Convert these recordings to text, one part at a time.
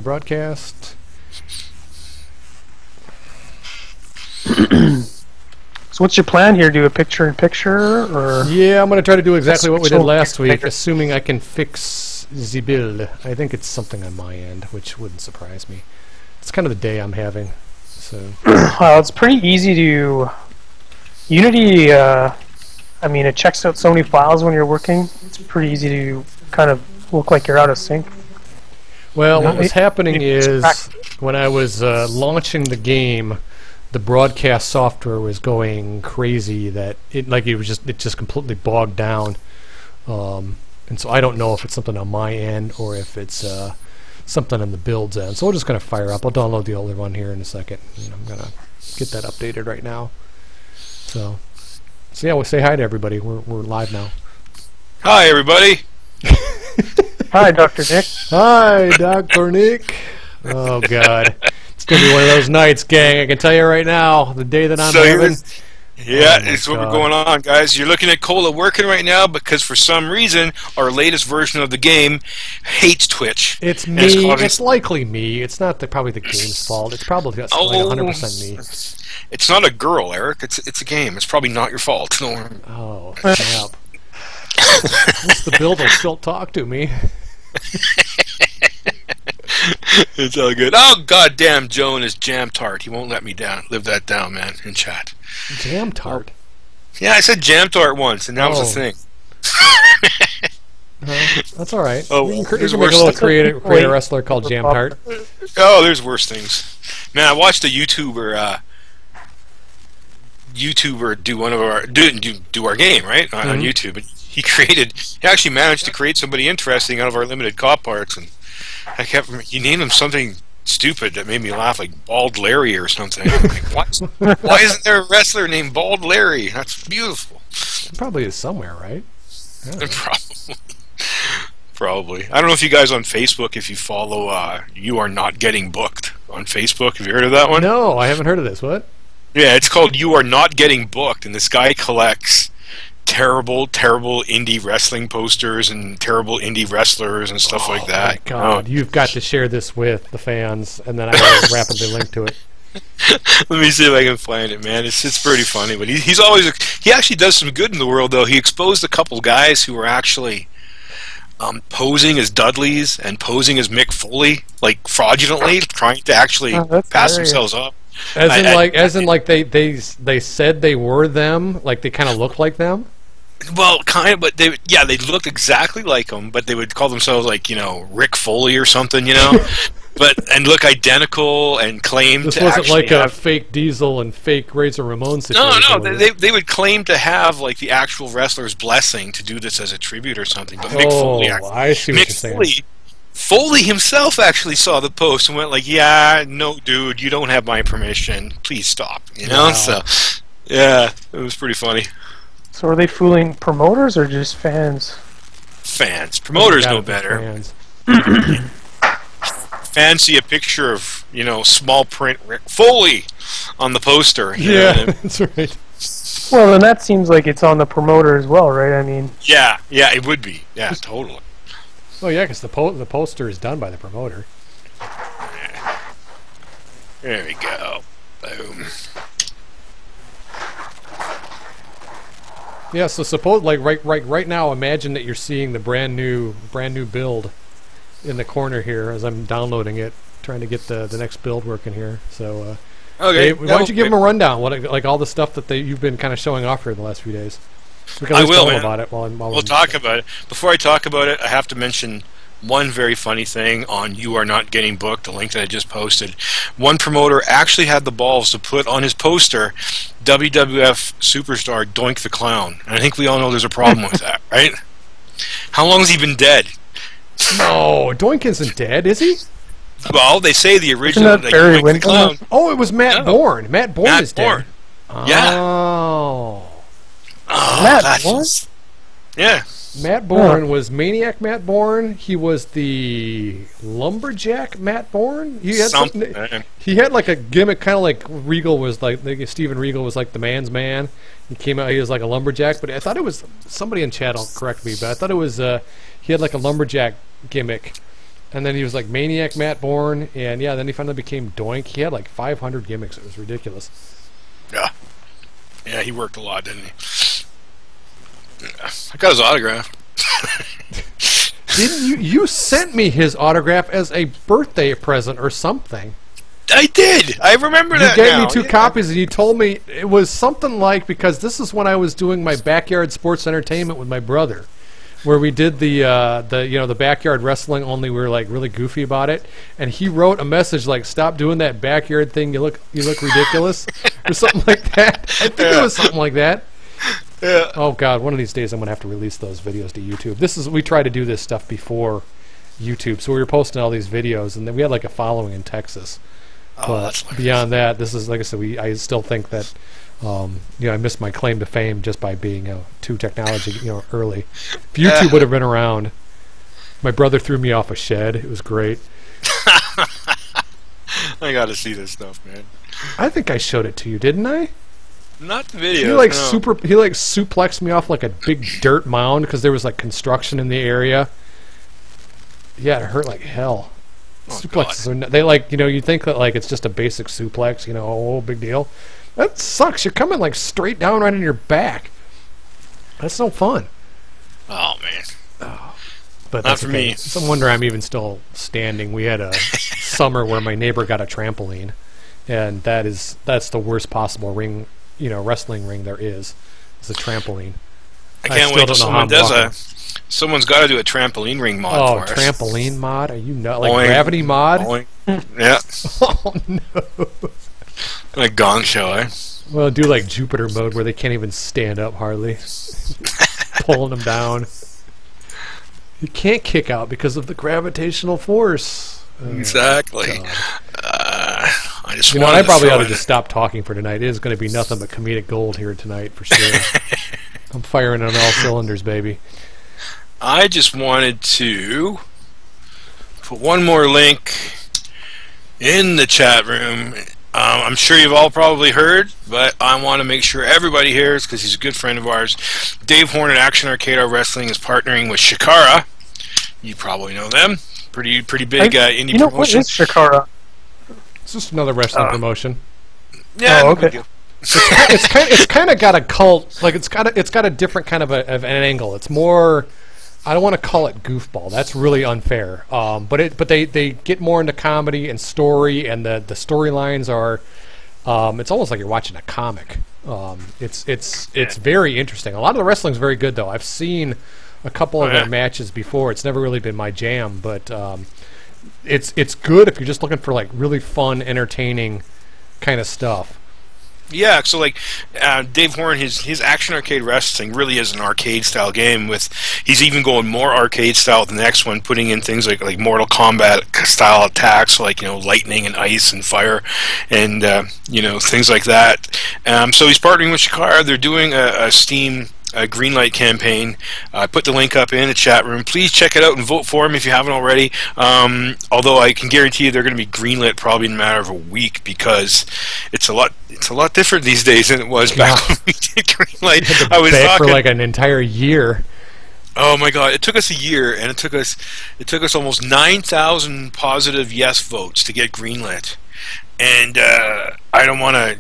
broadcast. So what's your plan here? Do a picture-in-picture, or? Yeah, I'm going to try to do exactly what we did last week, assuming I can fix the build. I think it's something on my end, which wouldn't surprise me. It's kind of the day I'm having. So. Well, it's pretty easy to... Unity, I mean, it checks out so many files when you're working. It's pretty easy to kind of look like you're out of sync. Well, what was happening is, when I was launching the game, the broadcast software was going crazy. That it just completely bogged down, and so I don't know if it's something on my end or if it's something on the build's end. So we're just gonna fire up. I'll download the older one here in a second, and I'm gonna get that updated right now. So yeah, we'll say hi to everybody. We're live now. Hi, everybody. Hi, Dr. Nick. Hi, Dr. Nick. Oh God. It's going to be one of those nights, gang. I can tell you right now, the day that I'm having. Yeah, it's what we're going on, guys. You're looking at Cola working right now because for some reason, our latest version of the game hates Twitch. It's me. It's likely me. It's not probably the game's fault. It's probably like 100% me. It's not a girl, Eric. It's a game. It's probably not your fault. Oh, snap. At least the build will still talk to me. It's all good. Oh, goddamn, Joan is jam tart. He won't let me live that down, man, in chat. Jam tart? Yeah, I said jam tart once, and that was the thing. That's all right. Oh, you can make a little create a wrestler called Jam Tart. Oh, there's worse things. Man, I watched a YouTuber do one of our do our game right on YouTube. And he actually managed to create somebody interesting out of our limited cop parts, and he named him something stupid that made me laugh, like Bald Larry or something. Like, why isn't there a wrestler named Bald Larry? That's beautiful. It probably is somewhere, right? Yeah. Probably. I don't know if you guys on Facebook, if you follow You Are Not Getting Booked on Facebook. Have you heard of that one? No, I haven't heard of this. What? Yeah, it's called You Are Not Getting Booked, and this guy collects terrible indie wrestling posters and terrible indie wrestlers and stuff like that. My God, you've got to share this with the fans, and then I will rapidly link to it. Let me see if I can find it, man. It's pretty funny, but he actually does some good in the world, though. He exposed a couple guys who were actually posing as Dudleys and posing as Mick Foley, like fraudulently, trying to actually pass themselves up. As in, they said they were them, like they kind of looked like them. Well, kind of, but they looked exactly like them, but they would call themselves like Rick Foley or something, and look identical and claim this to wasn't actually like a fake Diesel and fake Razor Ramon situation. No, they would claim to have like the actual wrestler's blessing to do this as a tribute or something. But Mick Foley, I see what you're saying. Foley himself actually saw the post and went like, "Yeah, no, dude, you don't have my permission. Please stop." Wow. So yeah, it was pretty funny. So are they fooling promoters or just fans? Fans. Promoters know better. Fans. Fans see a picture of, small print Rick Foley on the poster. Yeah, that's right. Well, then that seems like it's on the promoter as well, right? I mean... Yeah, it would be. Yeah, totally. Oh, yeah, because the poster is done by the promoter. There we go. Boom. Yeah, so suppose right now, imagine that you're seeing the brand new build in the corner here as I'm downloading it, trying to get the next build working here. So, okay. Dave, why don't you give them a rundown? Like all the stuff that you've been kind of showing off here the last few days. I will, man. About it we'll talk about it. Before I talk about it, I have to mention one very funny thing on You Are Not Getting Booked, the link that I just posted. One promoter actually had the balls to put on his poster WWF superstar Doink the Clown. And I think we all know there's a problem with that, right? How long has he been dead? No, Doink isn't dead, is he? Well, they say the original Doink the Clown. Oh, it was Matt Bourne. Matt Bourne is dead. Yeah. Oh, Matt Bourne? Yeah. Matt Bourne was Maniac Matt Bourne. He was the Lumberjack Matt Bourne. He had like a gimmick, kind of like Regal was like Steven Regal was like the man's man. He came out, he was like a lumberjack, but I thought it was somebody in chat will correct me, but I thought it was he had like a lumberjack gimmick, And then he was like Maniac Matt Bourne, and yeah, then he finally became Doink. He had like 500 gimmicks. It was ridiculous. Yeah. Yeah, he worked a lot, didn't he? I got his autograph. Didn't you? You sent me his autograph as a birthday present or something. I did. I remember that. You gave me 2 copies, and you told me it was something like, because this is when I was doing my backyard sports entertainment with my brother, where we did the backyard wrestling. Only we were like really goofy about it, and he wrote a message like, "Stop doing that backyard thing. You look ridiculous," or something like that. I think it was something like that. Yeah. Oh God, one of these days I'm gonna have to release those videos to YouTube. We tried to do this stuff before YouTube, so we were posting all these videos, and then we had like a following in Texas. But beyond that, this is, like I said, I still think that I missed my claim to fame just by being too technology early. If YouTube would have been around, my brother threw me off a shed. It was great. I gotta see this stuff, man. I think I showed it to you, didn't I? Not the video. He suplexed me off like a big dirt mound because there was like construction in the area. Yeah, it hurt like hell. Oh, Suplexes are they you think that like it's just a basic suplex, big deal. That sucks. You're coming like straight down right in your back. That's no fun. Oh man. Oh, but not for me. It's no wonder I'm even still standing. We had a summer where my neighbor got a trampoline, and that's the worst possible ring, wrestling ring there is. It's a trampoline. I can't wait till someone does someone's got to do a trampoline ring mod for us. Oh, trampoline mod? Are you not like Boing. Gravity mod? Boing. Yeah. Oh no. Like Gong Show, eh? Well, do like Jupiter mode where they can't even stand up hardly. Pulling them down. You can't kick out because of the gravitational force. Exactly. I just I probably ought to just stop talking for tonight. It is going to be nothing but comedic gold here tonight for sure. I'm firing on all cylinders, baby. I just wanted to put one more link in the chat room. I'm sure you've all probably heard, but I want to make sure everybody hears because he's a good friend of ours. Dave Horn at Action Arcade Wrestling is partnering with Shikara. You probably know them. Pretty big indie promotion. What is Shikara? It's just another wrestling promotion. Yeah. Oh, okay. It's kind of got a cult. Like it's got a different kind of an angle. It's more. I don't want to call it goofball. That's really unfair. But they get more into comedy and story, and the storylines are. It's almost like you're watching a comic. It's very interesting. A lot of the wrestling's very good though. I've seen a couple of their matches before. It's never really been my jam, but it's good if you're just looking for like really fun, entertaining kind of stuff. Yeah, so like Dave Horn, his Action Arcade Wrestling really is an arcade style game. He's even going more arcade style than the next one, putting in things like Mortal Kombat style attacks, like lightning and ice and fire, and things like that. So he's partnering with Shikara. They're doing a Steam Greenlight campaign. I put the link up in the chat room. Please check it out and vote for him if you haven't already. Although I can guarantee you they're going to be greenlit probably in a matter of a week because it's a lot different these days than it was back when we did Greenlight. I was talking for like an entire year. Oh my God! It took us a year, and it took us almost 9,000 positive yes votes to get greenlit. And I don't want to,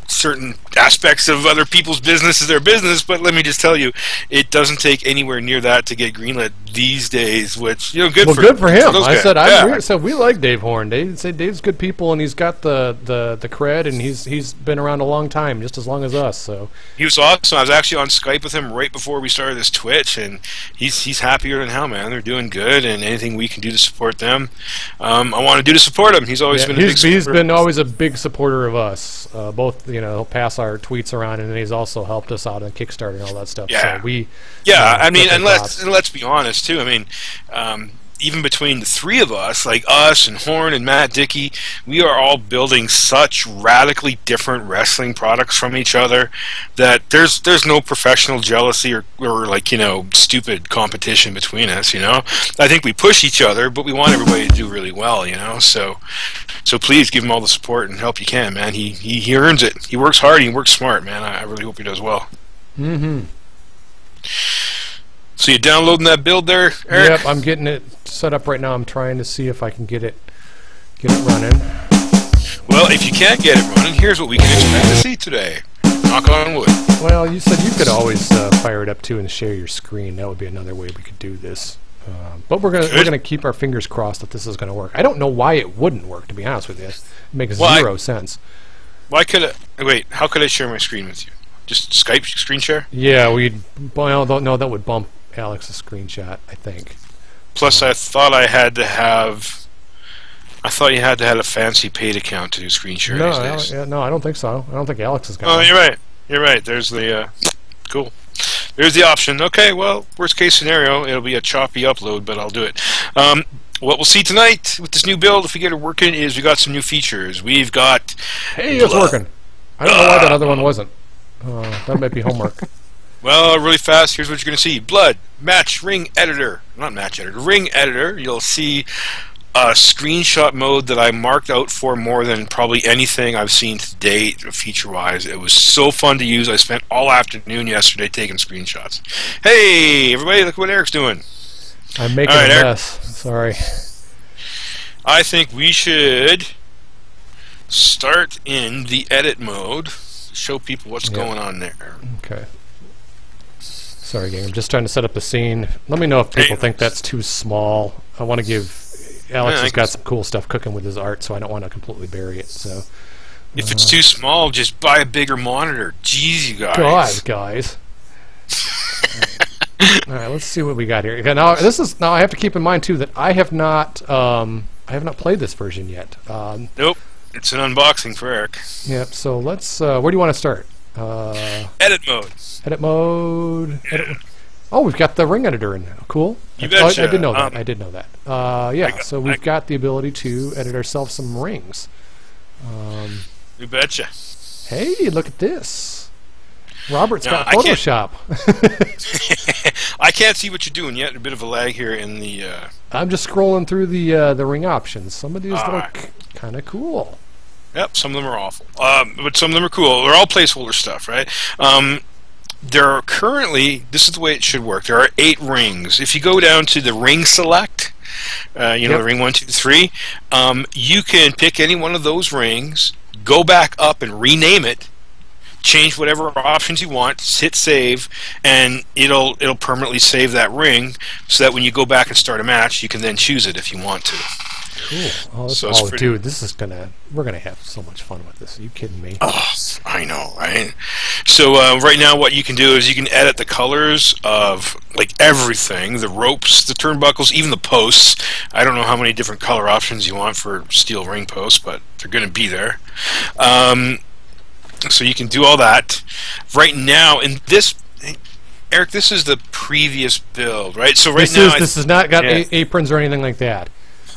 certain aspects of other people's business is their business, but let me just tell you, it doesn't take anywhere near that to get greenlit these days, which good for him. I said we like Dave Horn. They say Dave's good people, and he's got the cred, and he's been around a long time, just as long as us. So he was awesome. I was actually on Skype with him right before we started this Twitch, and he's happier than hell, man. They're doing good, and anything we can do to support them, I want to do to support him. He's always been he's been always a big supporter of us. Both he'll pass our tweets around, and then he's also helped us out on Kickstarter and all that stuff. Yeah. So I mean, and let's be honest too. I mean, even between the three of us, like us and Horn and Matt Dickey, we are all building such radically different wrestling products from each other that there's no professional jealousy or like stupid competition between us. I think we push each other, but we want everybody to do really well. So please give him all the support and help you can, man. He earns it. He works hard. He works smart, man. I really hope he does well. Mm-hmm. So you're downloading that build there, Eric? Yep, I'm getting it set up right now. I'm trying to see if I can get it running. Well, if you can't get it running, here's what we can expect to see today. Knock on wood. Well, you said you could always fire it up too and share your screen. That would be another way we could do this. But we're gonna keep our fingers crossed that this is gonna work. I don't know why it wouldn't work. To be honest with you, it makes zero sense. Why could it? Wait, how could I share my screen with you? Just Skype screen share? Yeah, well, no, that would bump Alex's screenshot, I think. Plus, I thought I had to have. I thought you had to have a fancy paid account to do screen share these days. No, I don't think so. I don't think Alex has got Oh, one. you're right. You're right. There's the cool. There's the option. Okay, well, worst case scenario, it'll be a choppy upload, but I'll do it. What we'll see tonight with this new build, if we get it working, is we got some new features. We've got. Hey, it's working. I don't know why that other one wasn't. That might be homework. Well, really fast, here's what you're going to see. Blood, match, ring editor. Not match editor, ring editor. You'll see a screenshot mode that I marked out for more than probably anything I've seen to date, feature-wise. It was so fun to use. I spent all afternoon yesterday taking screenshots. Hey, everybody, look what Eric's doing. I'm making a mess. Sorry. I think we should start in the edit mode. Show people what's going on there. Okay. Sorry, gang. I'm just trying to set up the scene. Let me know if people think that's too small. I want to give... Alex has got some cool stuff cooking with his art, so I don't want to completely bury it. So, if it's too small, just buy a bigger monitor. Jeez, you guys. God, guys. All right, let's see what we got here. Okay, now I have to keep in mind too that I have not played this version yet. Nope. It's an unboxing for Eric. Yep, so let's... where do you want to start? Edit mode. Edit mode. Edit. Oh, we've got the ring editor in now. Cool. You betcha. I did know that. I did know that. Yeah, so we've got the ability to edit ourselves some rings. You betcha. Hey, look at this. Robert's got Photoshop. I can't see what you're doing yet. A bit of a lag here in the... I'm just scrolling through the ring options. Some of these look kind of cool. Yep, some of them are awful. But some of them are cool. They're all placeholder stuff, right? There are currently, this is the way it should work, there are 8 rings. If you go down to the ring select, the ring 1, 2, 3, you can pick any one of those rings, go back up and rename it, change whatever options you want, hit save, and it'll permanently save that ring so that when you go back and start a match, you can then choose it if you want to. Cool. Dude, we're gonna have so much fun with this. Are you kidding me? Oh, I know, right? So right now, what you can do is you can edit the colors of like everything: the ropes, the turnbuckles, even the posts. I don't know how many different color options you want for steel ring posts, but they're going to be there. So you can do all that. Right now, in this, Eric, this is the previous build, right? So right now, this has not got aprons or anything like that.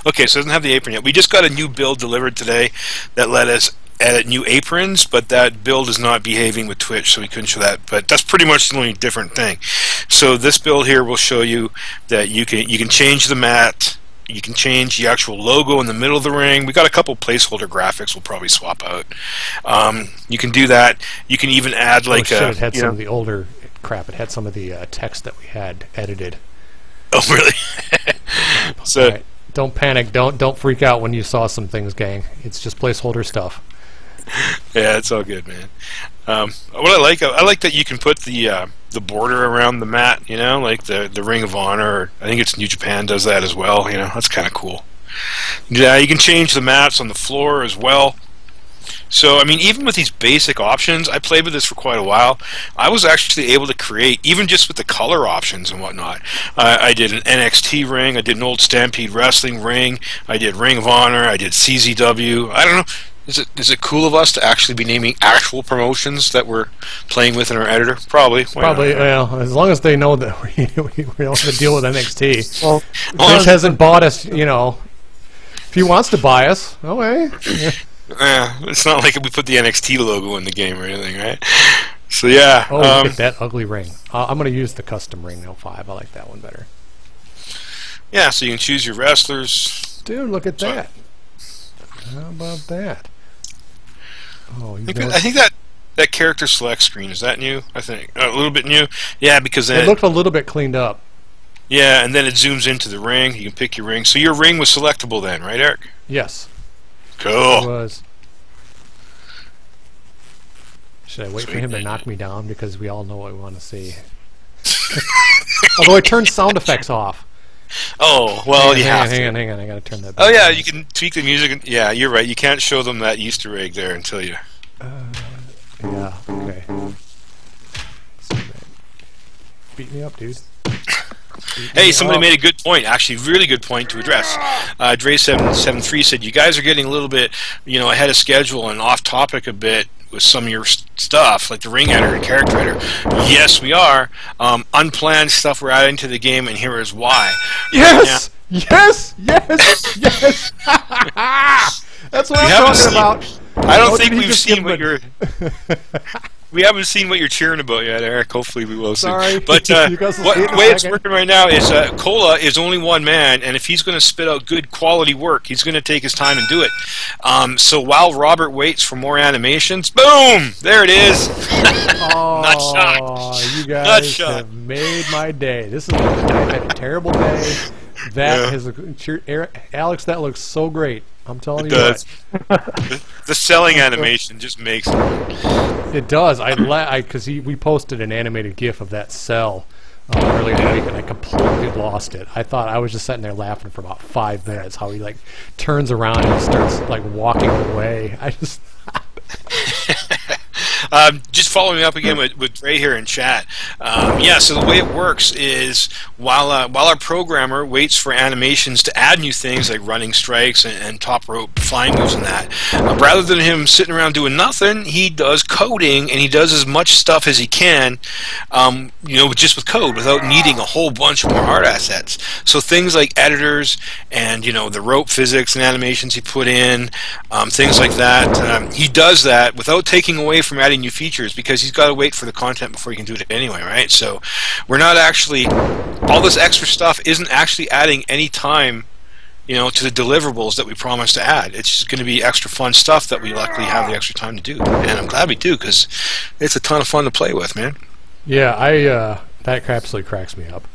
Okay, so it doesn't have the apron yet. We just got a new build delivered today that let us edit new aprons, but that build is not behaving with Twitch, so we couldn't show that. But that's pretty much the only different thing. So this build here will show you that you can change the mat, you can change the actual logo in the middle of the ring. We got a couple placeholder graphics we'll probably swap out. You can do that. You can even add like it had some of the older crap. It had some of the text that we had edited. Oh, really? So. Right. Don't panic. Don't freak out when you saw some things, gang. It's just placeholder stuff. Yeah, it's all good, man. What I like that you can put the border around the mat. You know, like the Ring of Honor. I think it's New Japan does that as well. You know, that's kind of cool. Yeah, you can change the mats on the floor as well. So, I mean, even with these basic options, I played with this for quite a while. I was actually able to create, even just with the color options and whatnot. I did an NXT ring, I did an old Stampede Wrestling ring, I did Ring of Honor, I did CZW. I don't know. Is it cool of us to actually be naming actual promotions that we're playing with in our editor? Probably. Probably. Well, as long as they know that we don't have to deal with NXT. Well, Chris hasn't bought us. You know, if he wants to buy us, okay. It's not like we put the NXT logo in the game or anything, right? So yeah. Oh, look at that ugly ring. I'm going to use the custom ring 05. I like that one better. Yeah, so you can choose your wrestlers. Dude, look at that. How about that? Oh, I think that character select screen, is that new? I think a little bit new. Yeah, because then it looked a little bit cleaned up. Yeah, and then it zooms into the ring. You can pick your ring. So your ring was selectable then, right, Eric? Yes. Cool. It was. Should I wait for him to knock me down because we all know what we want to see? Although I turned sound effects off. Oh, well, hang on. I gotta turn that back Oh, yeah, on. you can tweak the music. Yeah, you're right. You can't show them that Easter egg there until you... Yeah, okay. Beat me up, dude. Hey, somebody made a good point, actually, really good point to address. Dre773 said, you guys are getting a little bit, ahead of schedule and off topic a bit with some of your stuff, like the ring editor and character editor. Yes, we are. Unplanned stuff we're adding to the game, and here is why. Yes! Yes! Yes! Yes! That's what I'm talking about. I don't think we've seen what you're... We haven't seen what you're cheering about yet, Eric. Hopefully we will soon. Sorry. But the way it's working right now is Cola is only one man, and if he's going to spit out good quality work, he's going to take his time and do it. So while Robert waits for more animations, boom! There it is! Oh, Nutshot! You guys have made my day. This is I had a terrible day. That has Alex, that looks so great. I'm telling you what. The selling animation just makes it. It does. Because we posted an animated GIF of that cell earlier in the week, and I completely lost it. I thought I was just sitting there laughing for about 5 minutes. How he turns around and starts walking away. I just. Just following up again with Ray here in chat. So the way it works is while our programmer waits for animations to add new things like running strikes and top rope flying moves and that, rather than him sitting around doing nothing, he does coding, and he does as much stuff as he can, just with code without needing a whole bunch more hard assets. So things like editors and the rope physics and animations he put in, things like that. He does that without taking away from adding new features, because he's got to wait for the content before he can do it anyway, right? So we're not actually, all this extra stuff isn't actually adding any time, to the deliverables that we promised to add. It's just going to be extra fun stuff that we luckily have the extra time to do, and I'm glad we do, because it's a ton of fun to play with, man. Yeah, that absolutely cracks me up.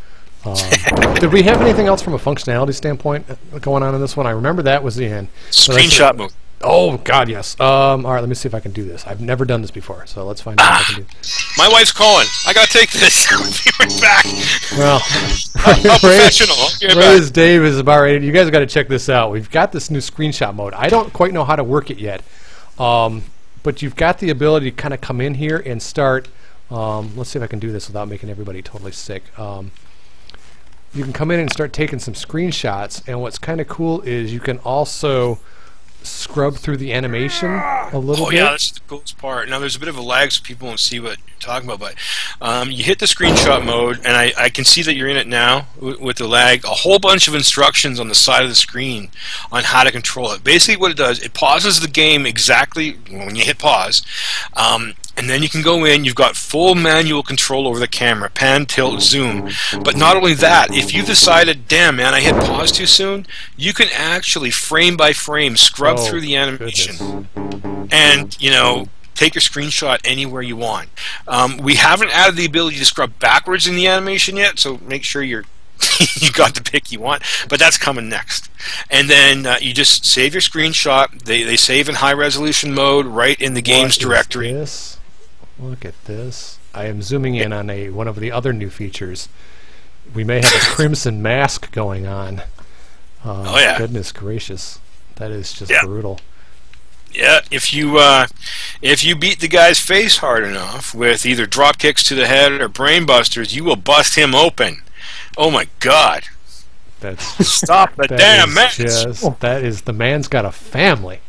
Did we have anything else from a functionality standpoint going on in this one? I remember that was in screenshot mode. Oh God, yes. All right, let me see if I can do this. I've never done this before, so let's find out if I can do this. My wife's calling. I gotta take this. I'll be right back. Well, how professional. Dave is about ready. You guys got to check this out. We've got this new screenshot mode. I don't quite know how to work it yet, but you've got the ability to kind of come in here and start. Let's see if I can do this without making everybody totally sick. You can come in and start taking some screenshots, and what's kind of cool is you can also scrub through the animation a little bit. Oh yeah, that's the coolest part. Now there's a bit of a lag, so people won't see what you're talking about, but you hit the screenshot mode, and I can see that you're in it now with the lag. A whole bunch of instructions on the side of the screen on how to control it. Basically what it does, it pauses the game exactly when you hit pause, and then you can go in, you've got full manual control over the camera, pan, tilt, zoom. But not only that, if you've decided, damn man, I hit pause too soon, you can actually frame by frame scrub through the animation. And, take your screenshot anywhere you want. We haven't added the ability to scrub backwards in the animation yet, so make sure you got the pick you want, but that's coming next. And then you just save your screenshot. They save in high resolution mode right in the game's directory. Look at this. I am zooming in on one of the other new features. We may have a crimson mask going on. Oh yeah! Goodness gracious, that is just brutal. Yeah, if you beat the guy's face hard enough with either drop kicks to the head or brain busters, you will bust him open. Oh my God! That's stop the damn match. That is, the man's got a family.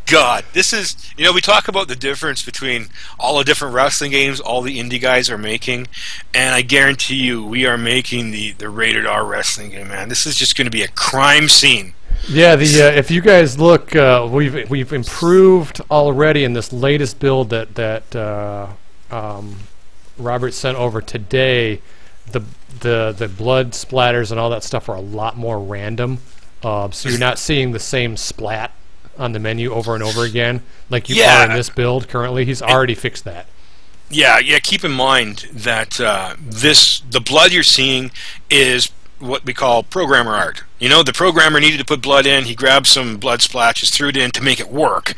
God, this is, we talk about the difference between all the different wrestling games all the indie guys are making, and I guarantee you we are making the rated R wrestling game, man. This is just going to be a crime scene. Yeah, if you guys look, we've improved already in this latest build that Robert sent over today. The blood splatters and all that stuff are a lot more random, so you're not seeing the same splat on the menu over and over again like you are in this build currently. He's already fixed that. Yeah, yeah. Keep in mind that the blood you're seeing is what we call programmer art. You know, the programmer needed to put blood in. He grabbed some blood splashes, threw it in to make it work.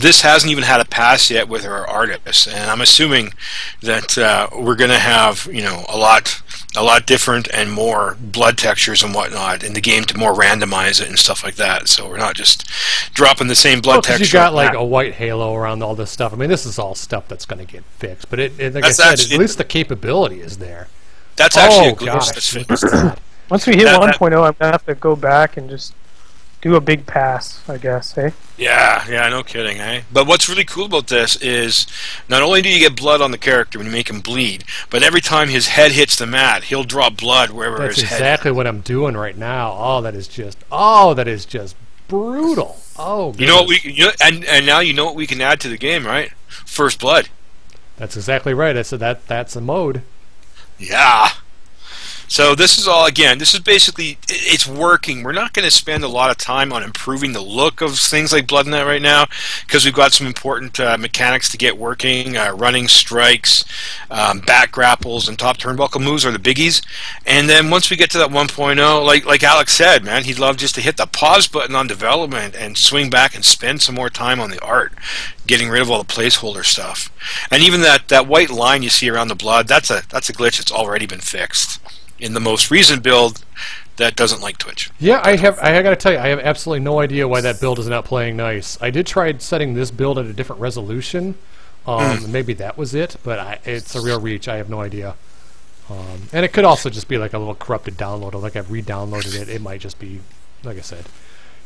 This hasn't even had a pass yet with our artists, and I'm assuming that we're going to have, you know, a lot different and more blood textures and whatnot in the game to more randomize it and stuff like that. So we're not just dropping the same blood texture. You got like a white halo around all this stuff. I mean, this is all stuff that's going to get fixed, but like I said, at least the capability is there. That's actually a glitch that's fixed. Once we hit 1.0, I'm going to have to go back and just do a big pass, I guess, eh? Yeah, no kidding, eh? But what's really cool about this is not only do you get blood on the character when you make him bleed, but every time his head hits the mat, he'll drop blood wherever his head. That's exactly what I'm doing right now. Oh, that is just brutal. Oh, goodness. You know what and now you know what we can add to the game, right? First blood. That's exactly right. I said that's a mode. Yeah. So this is all, again, this is basically, it's working. We're not going to spend a lot of time on improving the look of things like BloodNet right now, because we've got some important mechanics to get working. Running strikes, back grapples, and top turnbuckle moves are the biggies. And then once we get to that 1.0, like Alex said, man, he'd love just to hit the pause button on development and swing back and spend some more time on the art, getting rid of all the placeholder stuff. And even that white line you see around the blood, that's a glitch that's already been fixed in the most recent build that doesn't like Twitch. Yeah, I got to tell you, I have absolutely no idea why that build is not playing nice. I did try setting this build at a different resolution. Maybe that was it, but it's a real reach. I have no idea. And it could also just be like a little corrupted download, or like I've re-downloaded it. It might just be, like I said,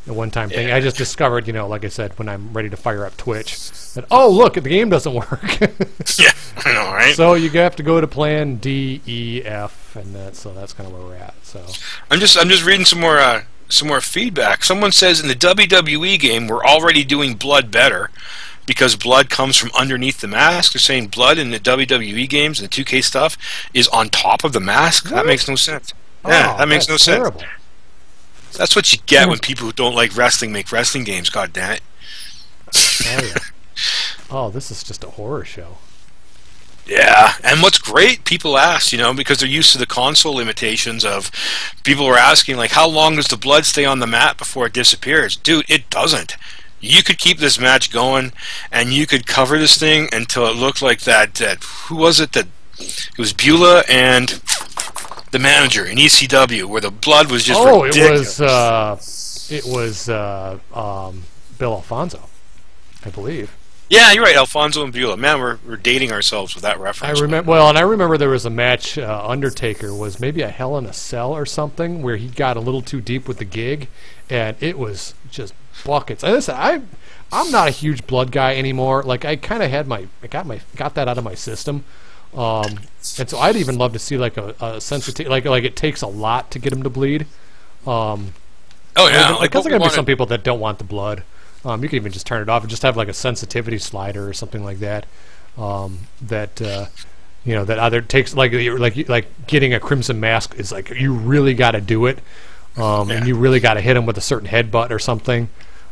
a one-time thing. I just discovered, you know, like I said, when I'm ready to fire up Twitch, that, oh, look, the game doesn't work. Yeah, I know, right? So you have to go to plan D, E, F, and so that's kind of where we're at. So I'm just reading some more feedback. Someone says in the WWE game we're already doing blood better because blood comes from underneath the mask. They're saying blood in the WWE games and the 2K stuff is on top of the mask. What? That makes no sense. Yeah, that makes no sense. That's what you get when people who don't like wrestling make wrestling games, god damn it. Oh, yeah. Oh, this is just a horror show. Yeah, and what's great, people ask, you know, because they're used to the console limitations of, people are asking, like, how long does the blood stay on the mat before it disappears? Dude, it doesn't. You could keep this match going, and you could cover this thing until it looked like that who was it? It was Beulah and the manager in ECW, where the blood was just ridiculous. It was Bill Alfonso, I believe. Yeah, you're right, Alfonso and Beulah. Man, we're dating ourselves with that reference. I remember there was a match. Undertaker was maybe a Hell in a Cell or something, where he got a little too deep with the gig, and it was just buckets. And listen, I'm not a huge blood guy anymore. Like, I kind of had got that out of my system. And so I'd even love to see like a sensitivity, like it takes a lot to get him to bleed. Oh yeah, because there are gonna be some people that don't want the blood. You can even just turn it off and just have like a sensitivity slider or something like that. That either takes like getting a Crimson Mask is like you really got to do it, and you really got to hit him with a certain headbutt or something.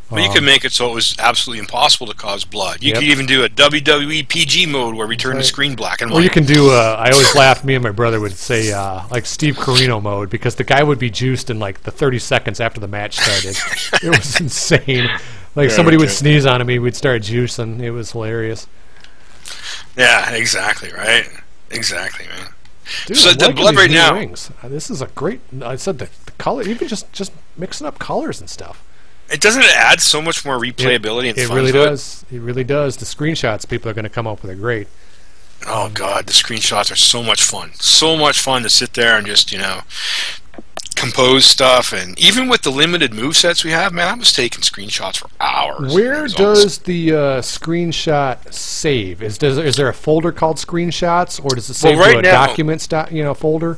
Well, you could make it so it was absolutely impossible to cause blood. You could even do a WWE PG mode where we turn the screen black and white. Or you can do, I always laughed, me and my brother would say, like Steve Corino mode, because the guy would be juiced in like the 30 seconds after the match started. It was insane. Like somebody would sneeze on him, he would start juicing. It was hilarious. Yeah, exactly, right? Exactly, man. Dude, so the blood right now... Rings. This is a great... I said the color, even just mixing up colors and stuff. It doesn't add so much more replayability and fun. It really does. It really does. The screenshots people are going to come up with are great. Oh god, the screenshots are so much fun. So much fun to sit there and just, compose stuff, and even with the limited movesets we have, man, I was taking screenshots for hours. Where does the screenshot save? Is there a folder called screenshots, or does it save to a documents folder?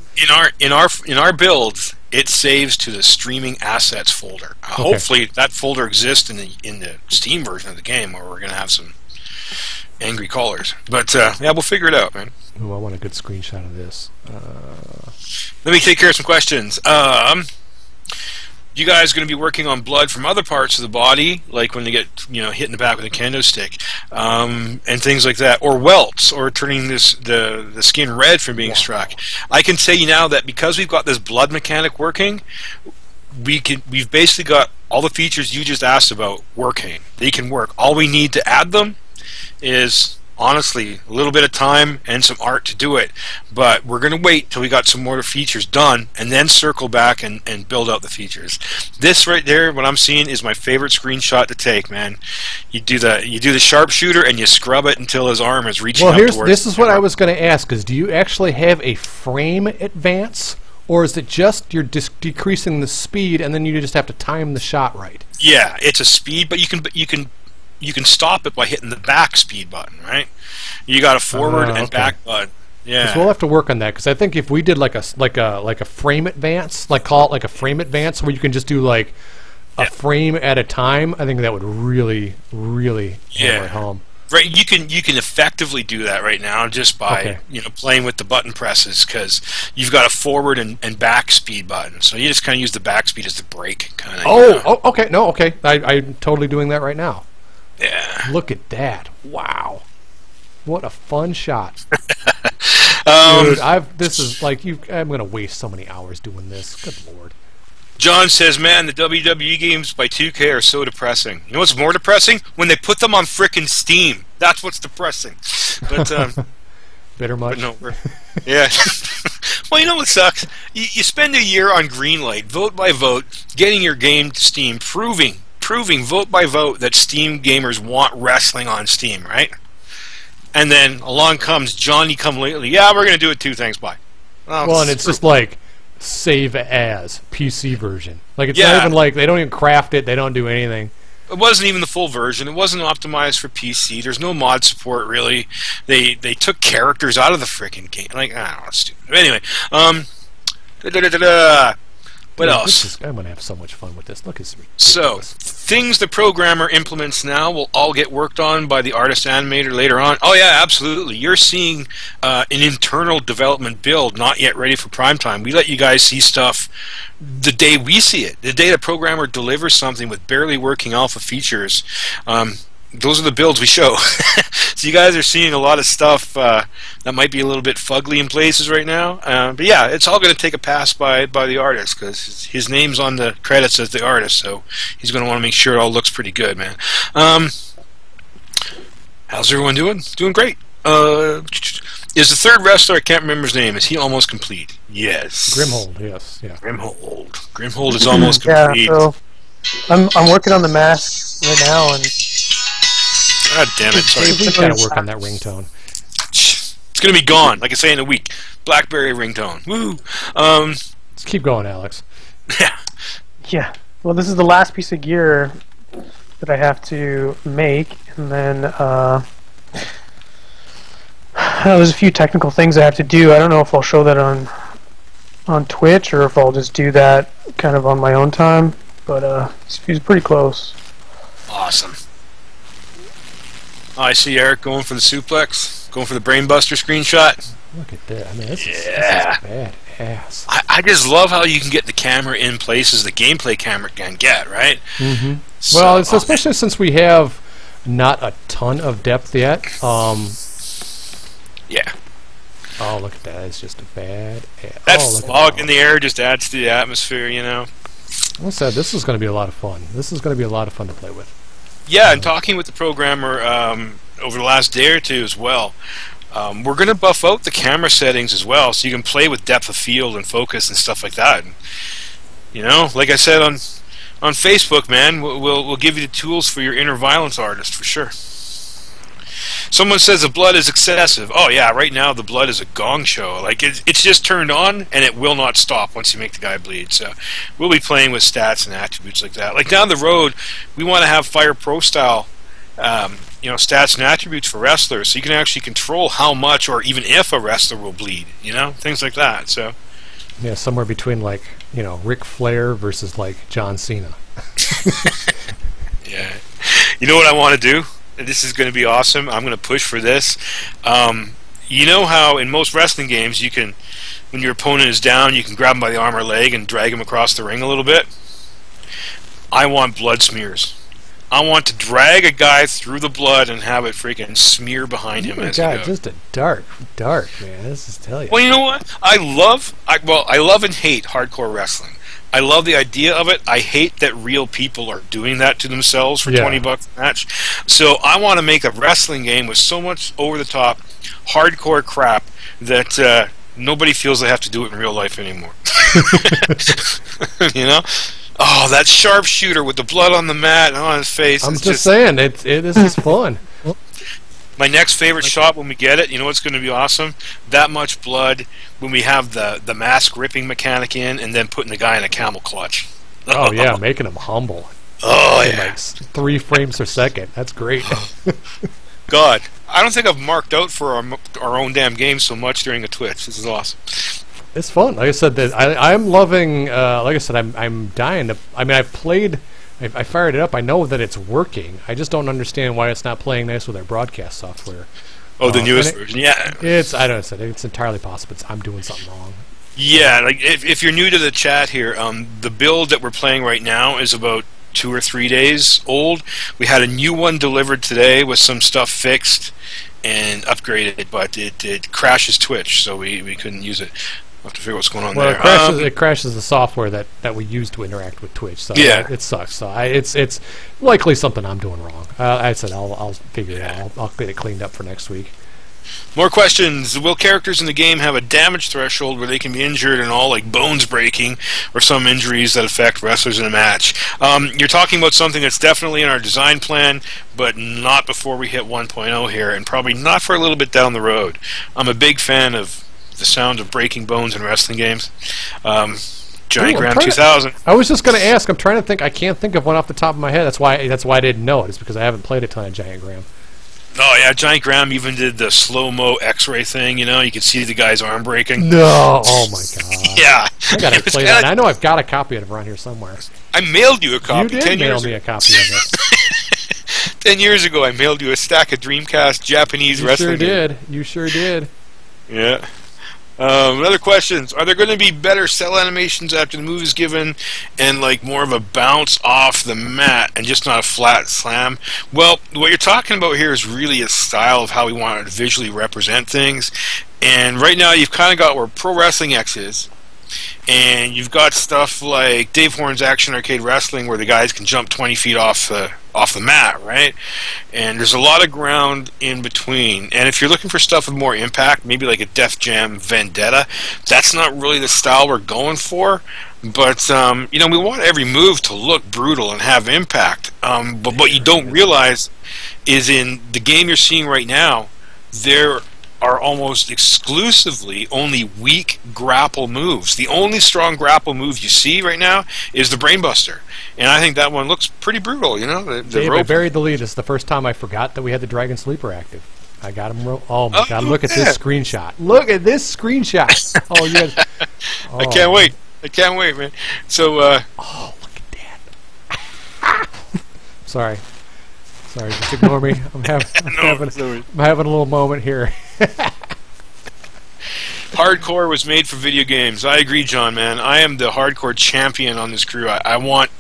In our builds, it saves to the streaming assets folder. Hopefully, that folder exists in the Steam version of the game, where we're going to have some angry callers. But we'll figure it out, man. Ooh, I want a good screenshot of this. Let me take care of some questions. you guys going to be working on blood from other parts of the body, like when they get hit in the back with a kendo stick, and things like that, or welts, or turning the skin red from being struck. I can tell you now that because we've got this blood mechanic working, we've basically got all the features you just asked about working. They can work. All we need to add them is, honestly, a little bit of time and some art to do it. But we're going to wait till we got some more features done and then circle back and build out the features. This right there, what I'm seeing, is my favorite screenshot to take, man. You do the sharpshooter and you scrub it until his arm is reaching up towards this is what I was going to ask, is do you actually have a frame advance, or is it just you're decreasing the speed and then you just have to time the shot right? Yeah, it's a speed, but you can stop it by hitting the back speed button, right? You got a forward and back button. Yeah. So we'll have to work on that, because I think if we did like a frame advance, call it like a frame advance, where you can just do like a frame at a time, I think that would really hammer it home. Right, you can effectively do that right now just by playing with the button presses, because you've got a forward and back speed button, so you just kind of use the back speed as the brake kind of. Okay. I'm totally doing that right now. Yeah. Look at that! Wow, what a fun shot, dude! This is like I'm gonna waste so many hours doing this. Good lord. John says, "Man, the WWE games by 2K are so depressing. You know what's more depressing? When they put them on frickin' Steam. That's what's depressing." But bitter much? No, yeah. Well, you know what sucks? You spend a year on Greenlight, vote by vote, getting your game to Steam, proving vote by vote that Steam gamers want wrestling on Steam, right? And then along comes Johnny come lately. Yeah, we're going to do it too. Thanks, bye. Well, and it's just like save as PC version. Like it's not even like they don't even craft it. They don't do anything. It wasn't even the full version. It wasn't optimized for PC. There's no mod support really. They took characters out of the freaking game. Like, I don't know, it's stupid. But anyway, what else? I'm gonna have so much fun with this. Look, it's ridiculous. So, things the programmer implements now will all get worked on by the artist animator later on. Oh yeah, absolutely. You're seeing an internal development build not yet ready for prime time. We let you guys see stuff the day we see it. The day the programmer delivers something with barely working alpha features. Those are the builds we show. So you guys are seeing a lot of stuff that might be a little bit fugly in places right now. But yeah, it's all going to take a pass by the artist, because his name's on the credits as the artist, so he's going to want to make sure it all looks pretty good, man. How's everyone doing? Doing great. Is the third wrestler, I can't remember his name, is he almost complete? Yes. Grimhold, yes. Yeah. Grimhold is almost complete. Yeah, so I'm working on the mask right now, and God damn it! Sorry. We gotta work on that ringtone. It's gonna be gone, like I say, in a week. BlackBerry ringtone. Woo! Let's keep going, Alex. Yeah. Yeah. Well, this is the last piece of gear that I have to make, and then there's a few technical things I have to do. I don't know if I'll show that on Twitch or if I'll just do that kind of on my own time. But it's pretty close. Awesome. Oh, I see Eric going for the suplex, going for the brainbuster screenshot. Look at that. I mean, this is badass. I just love how you can get the camera in places the gameplay camera can get, right? Mm-hmm. So, well, it's especially since we have not a ton of depth yet. Yeah. Oh, look at that. It's just a badass. That fog in the air just adds to the atmosphere, you know. Like I said, this is going to be a lot of fun. This is going to be a lot of fun to play with. Yeah, and talking with the programmer over the last day or two as well, we're going to buff out the camera settings as well, so you can play with depth of field and focus and stuff like that. And, you know, like I said on Facebook, man, we'll give you the tools for your inner violence artist for sure. Someone says the blood is excessive. Oh yeah, right now the blood is a gong show. Like it's just turned on and it will not stop once you make the guy bleed. So we'll be playing with stats and attributes like that. Like down the road, we want to have Fire Pro style, stats and attributes for wrestlers, so you can actually control how much or even if a wrestler will bleed. You know, things like that. So yeah, somewhere between like Ric Flair versus like John Cena. Yeah, you know what I want to do? This is going to be awesome. I'm going to push for this. You know how in most wrestling games you can, when your opponent is down, you can grab him by the arm or leg and drag him across the ring a little bit? I want blood smears. I want to drag a guy through the blood and have it freaking smear behind him as he goes. Just a dark man. This is tell you. Well, you know what? I love and hate hardcore wrestling. I love the idea of it. I hate that real people are doing that to themselves for $20 a match. So I want to make a wrestling game with so much over-the-top, hardcore crap that nobody feels they have to do it in real life anymore. You know? Oh, that sharpshooter with the blood on the mat and on his face. I'm just saying, this is fun. My next favorite shot when we get it, you know what's going to be awesome? That much blood when we have the mask ripping mechanic in and then putting the guy in a camel clutch. Oh, yeah, making him humble. Oh, yeah. Like 3 frames per second. That's great. God, I don't think I've marked out for our own damn game so much during a Twitch. This is awesome. It's fun. Like I said, that I'm loving. Like I said, I'm dying to. I mean, I've played. I fired it up. I know that it's working. I just don't understand why it's not playing nice with our broadcast software. Oh, the newest version. Yeah, I don't know. It's entirely possible. I'm doing something wrong. Yeah, like if you're new to the chat here, the build that we're playing right now is about 2 or 3 days old. We had a new one delivered today with some stuff fixed and upgraded, but it crashes Twitch, so we couldn't use it. We'll have to figure what's going on there. It crashes the software that we use to interact with Twitch. So yeah, it sucks. So it's likely something I'm doing wrong. I said I'll figure it out. I'll get it cleaned up for next week. More questions. Will characters in the game have a damage threshold where they can be injured and all, like bones breaking or some injuries that affect wrestlers in a match? You're talking about something that's definitely in our design plan, but not before we hit 1.0 here, and probably not for a little bit down the road. I'm a big fan of the sound of breaking bones in wrestling games. Giant Graham 2000. I was just going to ask. I'm trying to think. I can't think of one off the top of my head. That's why I didn't know it. It's because I haven't played a ton of Giant Graham. Oh yeah, Giant Graham even did the slow-mo X-ray thing. You know, you could see the guy's arm breaking. No, oh my god. Yeah, I gotta play that. I know I've got a copy of it around here somewhere. I mailed you a copy. You did mail me a copy of it. 10 years ago, I mailed you a stack of Dreamcast Japanese wrestling. You sure did. Yeah. Other questions. Are there going to be better cell animations after the move is given and like more of a bounce off the mat and just not a flat slam? Well, what you're talking about here is really a style of how we want to visually represent things. And right now you've kind of got where Pro Wrestling X is. And you've got stuff like Dave Horn's Action Arcade Wrestling where the guys can jump 20 feet off the mat, right? And there's a lot of ground in between. And if you're looking for stuff with more impact, maybe like a Def Jam Vendetta, that's not really the style we're going for. But, you know, we want every move to look brutal and have impact. But what you don't realize is in the game you're seeing right now, there are almost exclusively only weak grapple moves. The only strong grapple move you see right now is the Brainbuster. And I think that one looks pretty brutal, you know? Dave, I buried the lead. This is the first time I forgot that we had the Dragon Sleeper active. I got him. Oh, my God. Look at this screenshot. Look at this screenshot. Oh, you guys. Oh. I can't wait. I can't wait, man. So, oh, look at that. Sorry, just ignore me. I'm having a little moment here. Hardcore was made for video games. I agree, John, man. I am the hardcore champion on this crew. I want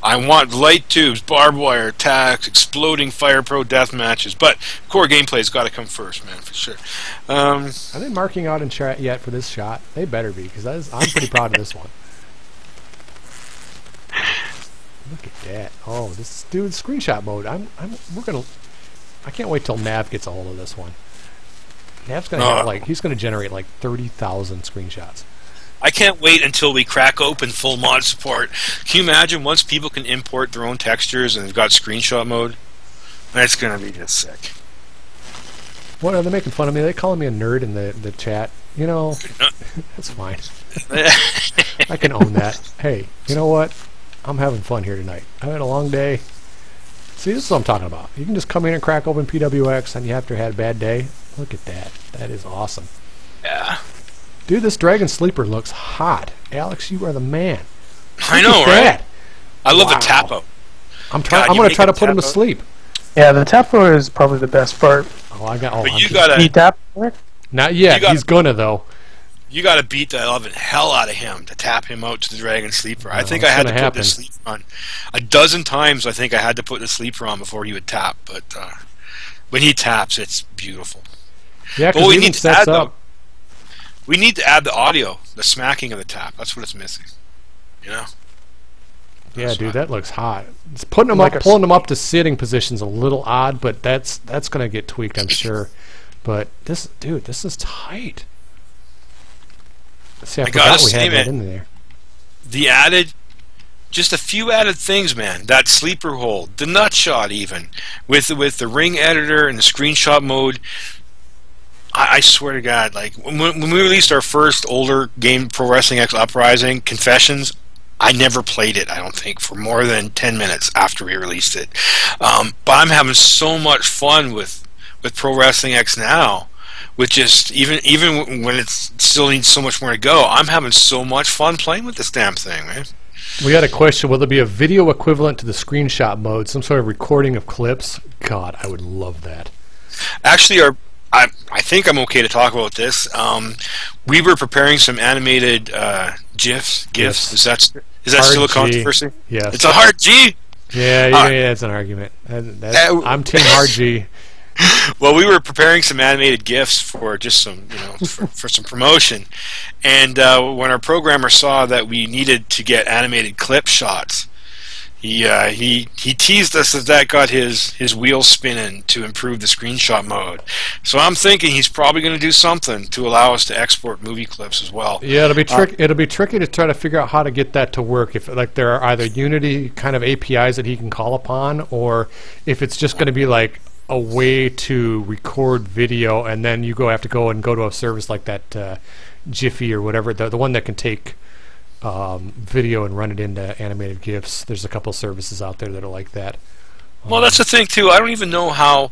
light tubes, barbed wire attacks, exploding Fire Pro death matches. But core gameplay's got to come first, man, for sure. Are they marking out in chat yet for this shot? They better be, because I'm pretty proud of this one. Look at that! Oh, this dude, screenshot mode. I can't wait till Nav gets a hold of this one. Nav's gonna have he's gonna generate like 30,000 screenshots. I can't wait until we crack open full mod support. Can you imagine once people can import their own textures and they've got screenshot mode? That's gonna be just sick. What are they making fun of me? They're calling me a nerd in the chat. You know, that's fine. I can own that. Hey, you know what? I'm having fun here tonight. I had a long day. See, this is what I'm talking about. You can just come in and crack open PWX and you have to have had a bad day. Look at that. That is awesome. Yeah. Dude, this Dragon Sleeper looks hot. Alex, you are the man. I know, right? I love the tapo. I'm going to try to put him to sleep. Yeah, the tapo is probably the best part. But you got to... Can you tap? Not yet. He's going to, though. You got to beat the living hell out of him to tap him out to the Dragon Sleeper. I think I had to put the sleeper on a dozen times. I think I had to put the sleeper on before he would tap. But when he taps, it's beautiful. Yeah, because he sets up. We need to add the audio, the smacking of the tap. That's what it's missing. You know. Yeah, dude, that looks hot. It's putting them up, pulling them up to sitting positions a little odd, but that's gonna get tweaked, I'm sure. But this, dude, this is tight. See, I forgot we had that in there. The added, just a few added things, man. That sleeper hold, the nut shot, even with the ring editor and the screenshot mode. I swear to God, like when we released our first older game, Pro Wrestling X Uprising Confessions, I never played it, I don't think, for more than 10 minutes after we released it. But I'm having so much fun with Pro Wrestling X now. With just even when it still needs so much more to go, I'm having so much fun playing with this damn thing, man. We had a question: will there be a video equivalent to the screenshot mode, some sort of recording of clips? God, I would love that. Actually, I think I'm okay to talk about this. We were preparing some animated GIFs. Is that still a controversy? Yes. It's a hard G. Yeah, it's an argument. I'm Team Hard G. Well, we were preparing some animated GIFs for just some, for some promotion, and when our programmer saw that we needed to get animated clip shots, he teased us that got his wheels spinning to improve the screenshot mode. So I'm thinking he's probably going to do something to allow us to export movie clips as well. Yeah, it'll be tricky to try to figure out how to get that to work. If like there are either Unity kind of APIs that he can call upon, or if it's just going to be like a way to record video and then you have to go to a service like that Jiffy or whatever, the one that can take video and run it into animated GIFs. There's a couple services out there that are like that. Well, that's the thing too. I don't even know how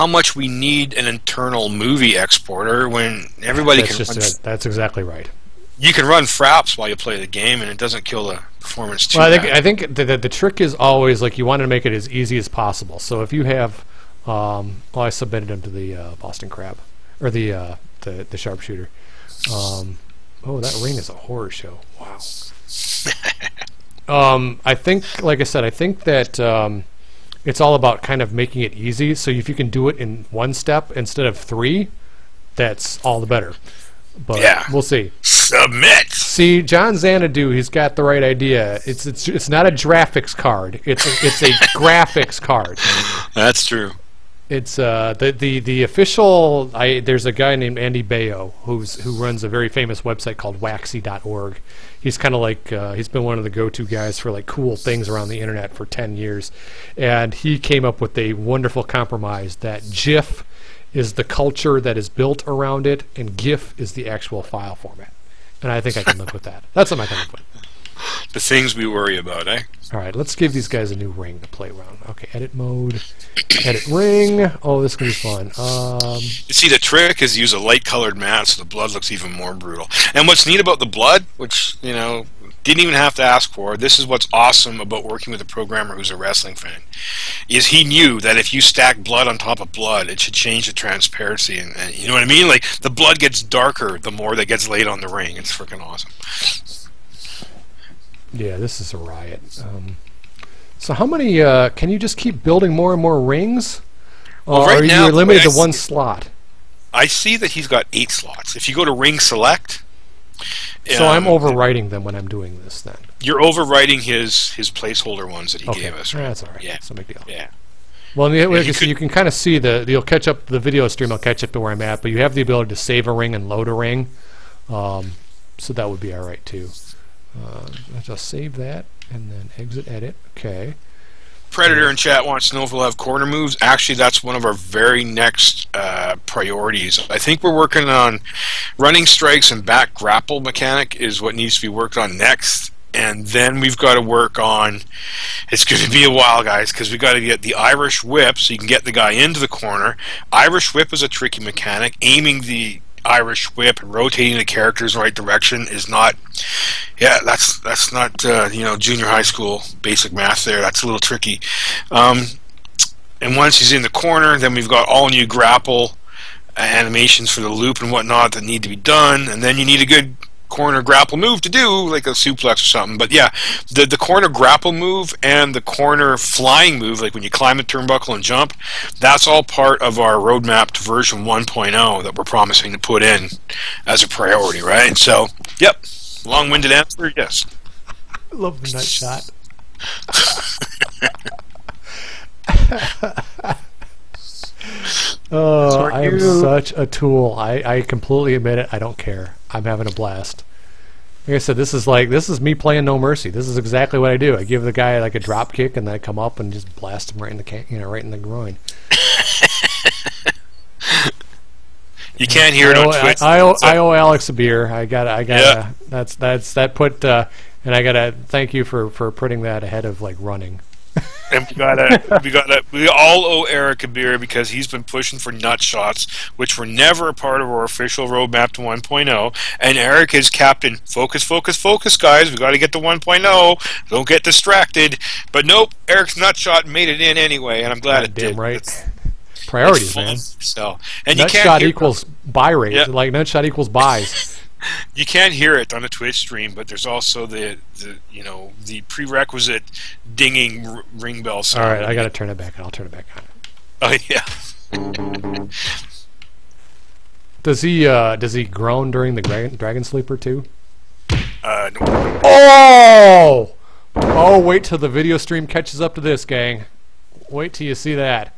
much we need an internal movie exporter when everybody can run. That's exactly right. You can run Fraps while you play the game and it doesn't kill the performance too bad. Well, I think the trick is always like you want to make it as easy as possible. So if you have I submitted them to the Boston Crab or the Sharpshooter. Oh, that ring is a horror show. Wow. I think, like I said, that it's all about kind of making it easy. So if you can do it in one step instead of 3, that's all the better. But yeah, we'll see. Submit. See, John Xanadu, he's got the right idea. It's not a graphics card. It's a graphics card. That's true. It's the official. There's a guy named Andy Bayo who runs a very famous website called Waxy.org. He's kind of like he's been one of the go-to guys for like cool things around the internet for 10 years, and he came up with a wonderful compromise that GIF is the culture that is built around it, and GIF is the actual file format. And I think I can live with that. That's what I can live with. The things we worry about, eh? All right, let's give these guys a new ring to play around. Okay, edit mode, edit ring. Oh, this is going to be fun. You see, the trick is use a light-colored mat so the blood looks even more brutal. And what's neat about the blood, which, didn't even have to ask for, this is what's awesome about working with a programmer who's a wrestling fan, is he knew that if you stack blood on top of blood, it should change the transparency. And you know what I mean? Like, the blood gets darker the more that gets laid on the ring. It's freaking awesome. Yeah, this is a riot. So how many, can you just keep building more and more rings? Well, right or now, you're limited to one slot? I see that he's got 8 slots. If you go to ring select... So I'm overwriting them when I'm doing this then? You're overwriting his placeholder ones that he gave us, right? That's all right. Yeah. That's no big deal. Yeah. Well, you can kind of see you'll catch up, the video stream will catch up to where I'm at, but you have the ability to save a ring and load a ring. So that would be all right too. I'll just save that and then exit edit. Okay. Predator in chat wants to know if we'll have corner moves. Actually, that's one of our very next priorities. I think we're working on running strikes and back grapple mechanic is what needs to be worked on next. And then we've got to work on, it's going to be a while, guys, because we've got to get the Irish whip so you can get the guy into the corner. Irish whip is a tricky mechanic. Aiming the Irish whip and rotating the characters in the right direction is not, that's not junior high school basic math there. That's a little tricky. And once he's in the corner, then we've got all new grapple animations for the loop and whatnot that need to be done, and then you need a good corner grapple move to do, like a suplex or something. But yeah, the corner grapple move and the corner flying move, like when you climb a turnbuckle and jump, that's all part of our roadmap to version 1.0 that we're promising to put in as a priority, right? So, yep, long-winded answer, yes. I love the nut shot. Oh, I am such a tool. I completely admit it. I don't care. I'm having a blast. Like I said, this is me playing No Mercy. This is exactly what I do. I give the guy like a drop kick, and then I come up and just blast him right in the right in the groin. You can't hear it on Twitch. I owe Alex a beer. I gotta. Yeah. And I gotta thank you for putting that ahead of like running. And we all owe Eric a beer because he's been pushing for nut shots, which were never a part of our official roadmap to 1.0. And Eric is Captain Focus, focus, focus, guys. We got to get to 1.0. Don't get distracted. But nope, Eric's nut shot made it in anyway, and I'm glad it did. Right. Priorities, man. So, and nut shot equals buy rate. Yep. Like nut shot equals buys. You can't hear it on the Twitch stream, but there's also the prerequisite dinging ring bell sound. All right, I got to turn it back. I'll turn it back on. Oh yeah. Does he groan during the Dragon Sleeper too? No. Oh! Wait till the video stream catches up to this, gang. Wait till you see that.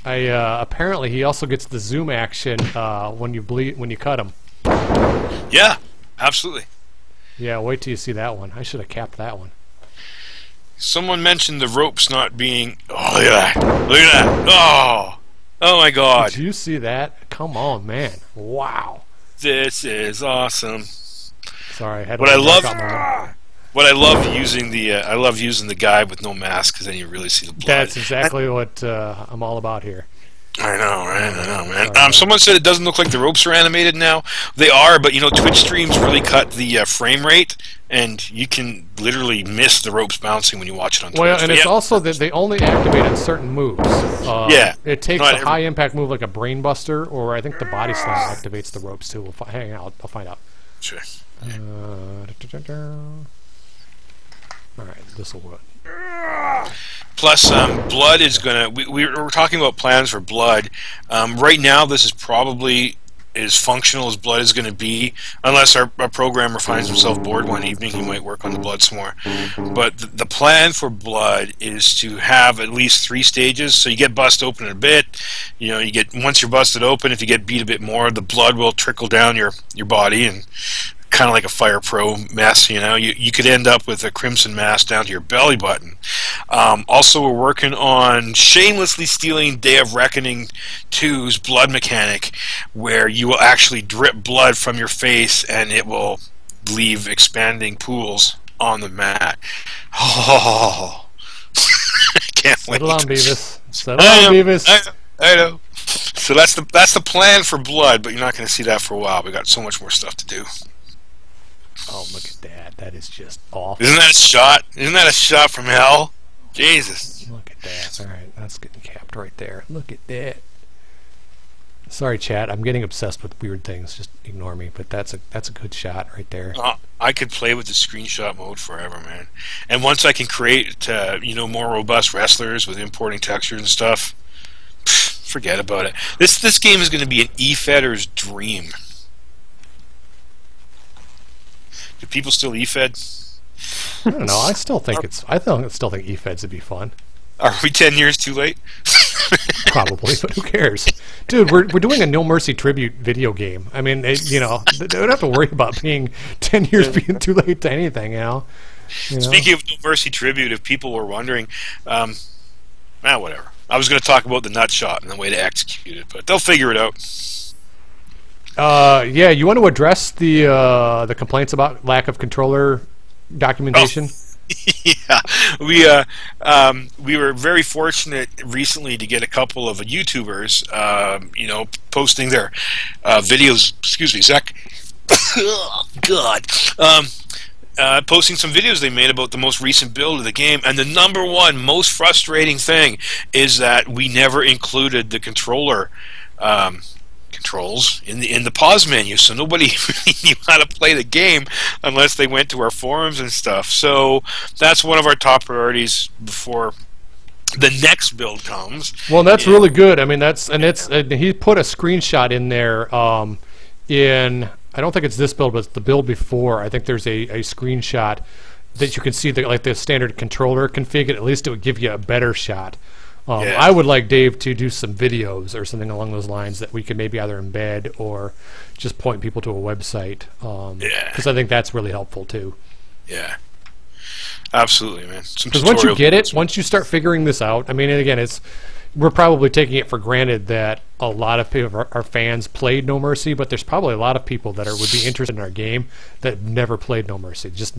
Apparently he also gets the zoom action when you cut him. Yeah, absolutely. Yeah, wait till you see that one. I should have capped that one. Someone mentioned the ropes not being. Oh, look at that! Look at that! Oh my God! Did you see that? Come on, man! Wow! This is awesome. Sorry, I had to What I love using the guy with no mask because then you really see the blood. That's exactly what I'm all about here. I know, right? I know, man. Someone said it doesn't look like the ropes are animated now. They are, but Twitch streams really cut the frame rate, and you can literally miss the ropes bouncing when you watch it on Twitch. Well, and it's also that they only activate on certain moves. Yeah. It takes a high impact move like a Brain Buster, or I think the Body Slam activates the ropes too. Hang on, I'll find out. Sure. Alright, this will work. Plus, blood is gonna. We're talking about plans for blood. Right now, this is probably as functional as blood is going to be, unless our programmer finds himself bored one evening. He might work on the blood some more. But the plan for blood is to have at least 3 stages. So you get busted open a bit. Once you're busted open, if you get beat a bit more, the blood will trickle down your body and. Kind of like a Fire Pro mess, you could end up with a crimson mass down to your belly button. Also, we're working on shamelessly stealing Day of Reckoning 2's blood mechanic, where you will actually drip blood from your face and it will leave expanding pools on the mat. Oh, can't wait. Settle on, Beavis. Settle on, Beavis. I know. So that's the plan for blood, but you're not going to see that for a while. We got so much more stuff to do. Oh, look at that. That is just awful. Isn't that a shot? Isn't that a shot from hell? Jesus. Look at that. Alright, that's getting capped right there. Look at that. Sorry, chat. I'm getting obsessed with weird things. Just ignore me. But that's a good shot right there. I could play with the screenshot mode forever, man. And once I can create, more robust wrestlers with importing textures and stuff, forget about it. This game is going to be an e-fedder's dream. Do people still e-fed? I don't know. I still think e-feds would be fun. Are we 10 years too late? Probably, but who cares? Dude, we're doing a No Mercy tribute video game. I mean, they don't have to worry about being 10 years being too late to anything, Speaking of No Mercy tribute, if people were wondering, whatever. I was going to talk about the nut shot and the way to execute it, but they'll figure it out. Yeah, you want to address the complaints about lack of controller documentation? Yeah, we were very fortunate recently to get a couple of YouTubers, posting their videos. Excuse me, Zach. God. posting some videos they made about the most recent build of the game, and the number one most frustrating thing is that we never included the controller controls in the pause menu, so nobody really knew how to play the game unless they went to our forums and stuff. So that's one of our top priorities before the next build comes. Well, that's really good. I mean, he put a screenshot in there in, I don't think it's this build, but it's the build before. I think there's a screenshot that you can see the standard controller config. At least it would give you a better shot. I would like Dave to do some videos or something along those lines that we could maybe either embed or just point people to a website. Because I think that's really helpful too. Yeah. Absolutely, man. Because once you get it, once you start figuring this out, I mean, and again, we're probably taking it for granted that a lot of people, our fans, played No Mercy, but there's probably a lot of people that would be interested in our game that never played No Mercy, just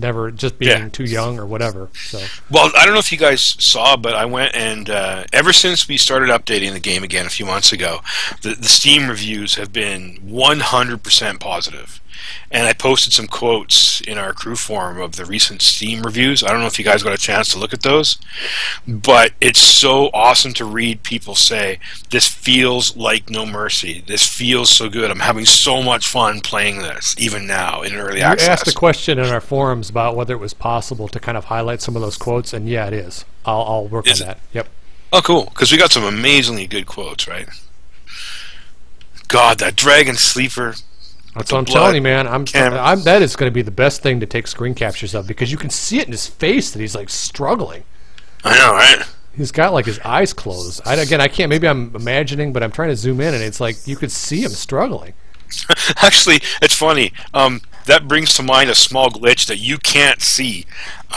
being too young or whatever. So, well, I don't know if you guys saw, but I went and ever since we started updating the game again a few months ago, the Steam reviews have been 100% positive. And I posted some quotes in our crew forum of the recent Steam reviews. I don't know if you guys got a chance to look at those, but it's so awesome to read people say, this feels like No Mercy. This feels so good. I'm having so much fun playing this, even now, in early access. You asked a question in our forums about whether it was possible to kind of highlight some of those quotes, and yeah, it is. I'll work on that. Yep. Oh, cool. Because we got some amazingly good quotes, right? God, that Dragon Sleeper... That's what I'm telling you, man. That is going to be the best thing to take screen captures of, because you can see it in his face that he's like struggling. I know, right? He's got like his eyes closed. I can't. Maybe I'm imagining, but I'm trying to zoom in, and it's like you could see him struggling. Actually, it's funny. That brings to mind a small glitch that you can't see,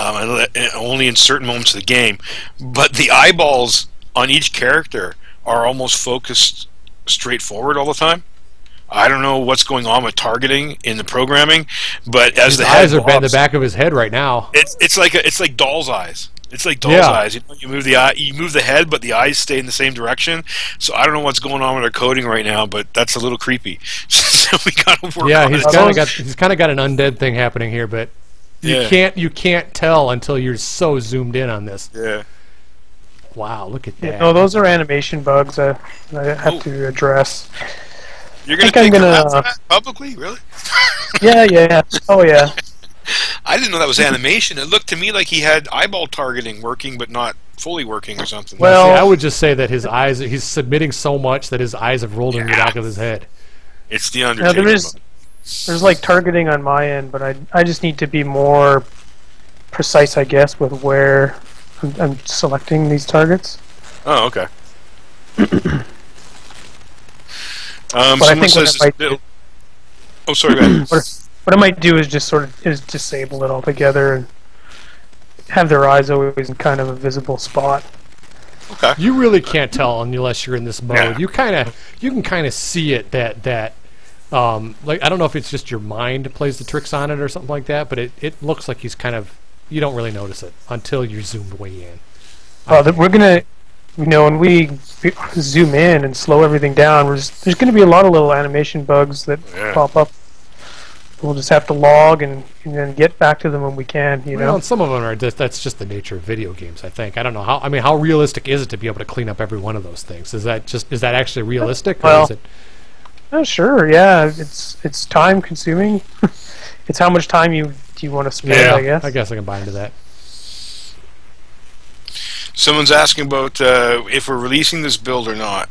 only in certain moments of the game. But the eyeballs on each character are almost focused straight forward all the time. I don't know what's going on with targeting in the programming, but as his the eyes are bent in the back of his head right now. It's like doll's eyes. It's like doll's eyes. You move the eye, you move the head, but the eyes stay in the same direction. So I don't know what's going on with our coding right now, but that's a little creepy. So we got to work. Yeah, he's kind of got an undead thing happening here, but you can't tell until you're so zoomed in on this. Yeah. Wow, look at that. Yeah, no, those are animation bugs I have to address. You're going to take that publicly? Really? Yeah. Oh, yeah. I didn't know that was animation. It looked to me like he had eyeball targeting working, but not fully working or something. Well, see, I would just say that his eyes, he's submitting so much that his eyes have rolled in the back of his head. It's the Undertaker. There's like targeting on my end, but I just need to be more precise, I guess, with where I'm selecting these targets. Oh, okay. But I think sorry, man. What I might do is just disable it altogether and have their eyes always in kind of a visible spot. Okay. You really can't tell unless you're in this mode. Yeah. You can kind of see it that like, I don't know if it's just your mind plays the tricks on it or something like that, but it looks like he's kind of, you don't really notice it until you're zoomed way in. We're gonna, when we zoom in and slow everything down, there's going to be a lot of little animation bugs that pop up. We'll just have to log and then get back to them when we can. Well, and some of them are that's just the nature of video games. I think. I don't know how realistic is it to be able to clean up every one of those things? Is that actually realistic? Well, or is it... Oh, sure. Yeah, it's time consuming. It's how much time do you want to spend? I guess I can buy into that. Someone's asking about if we're releasing this build or not.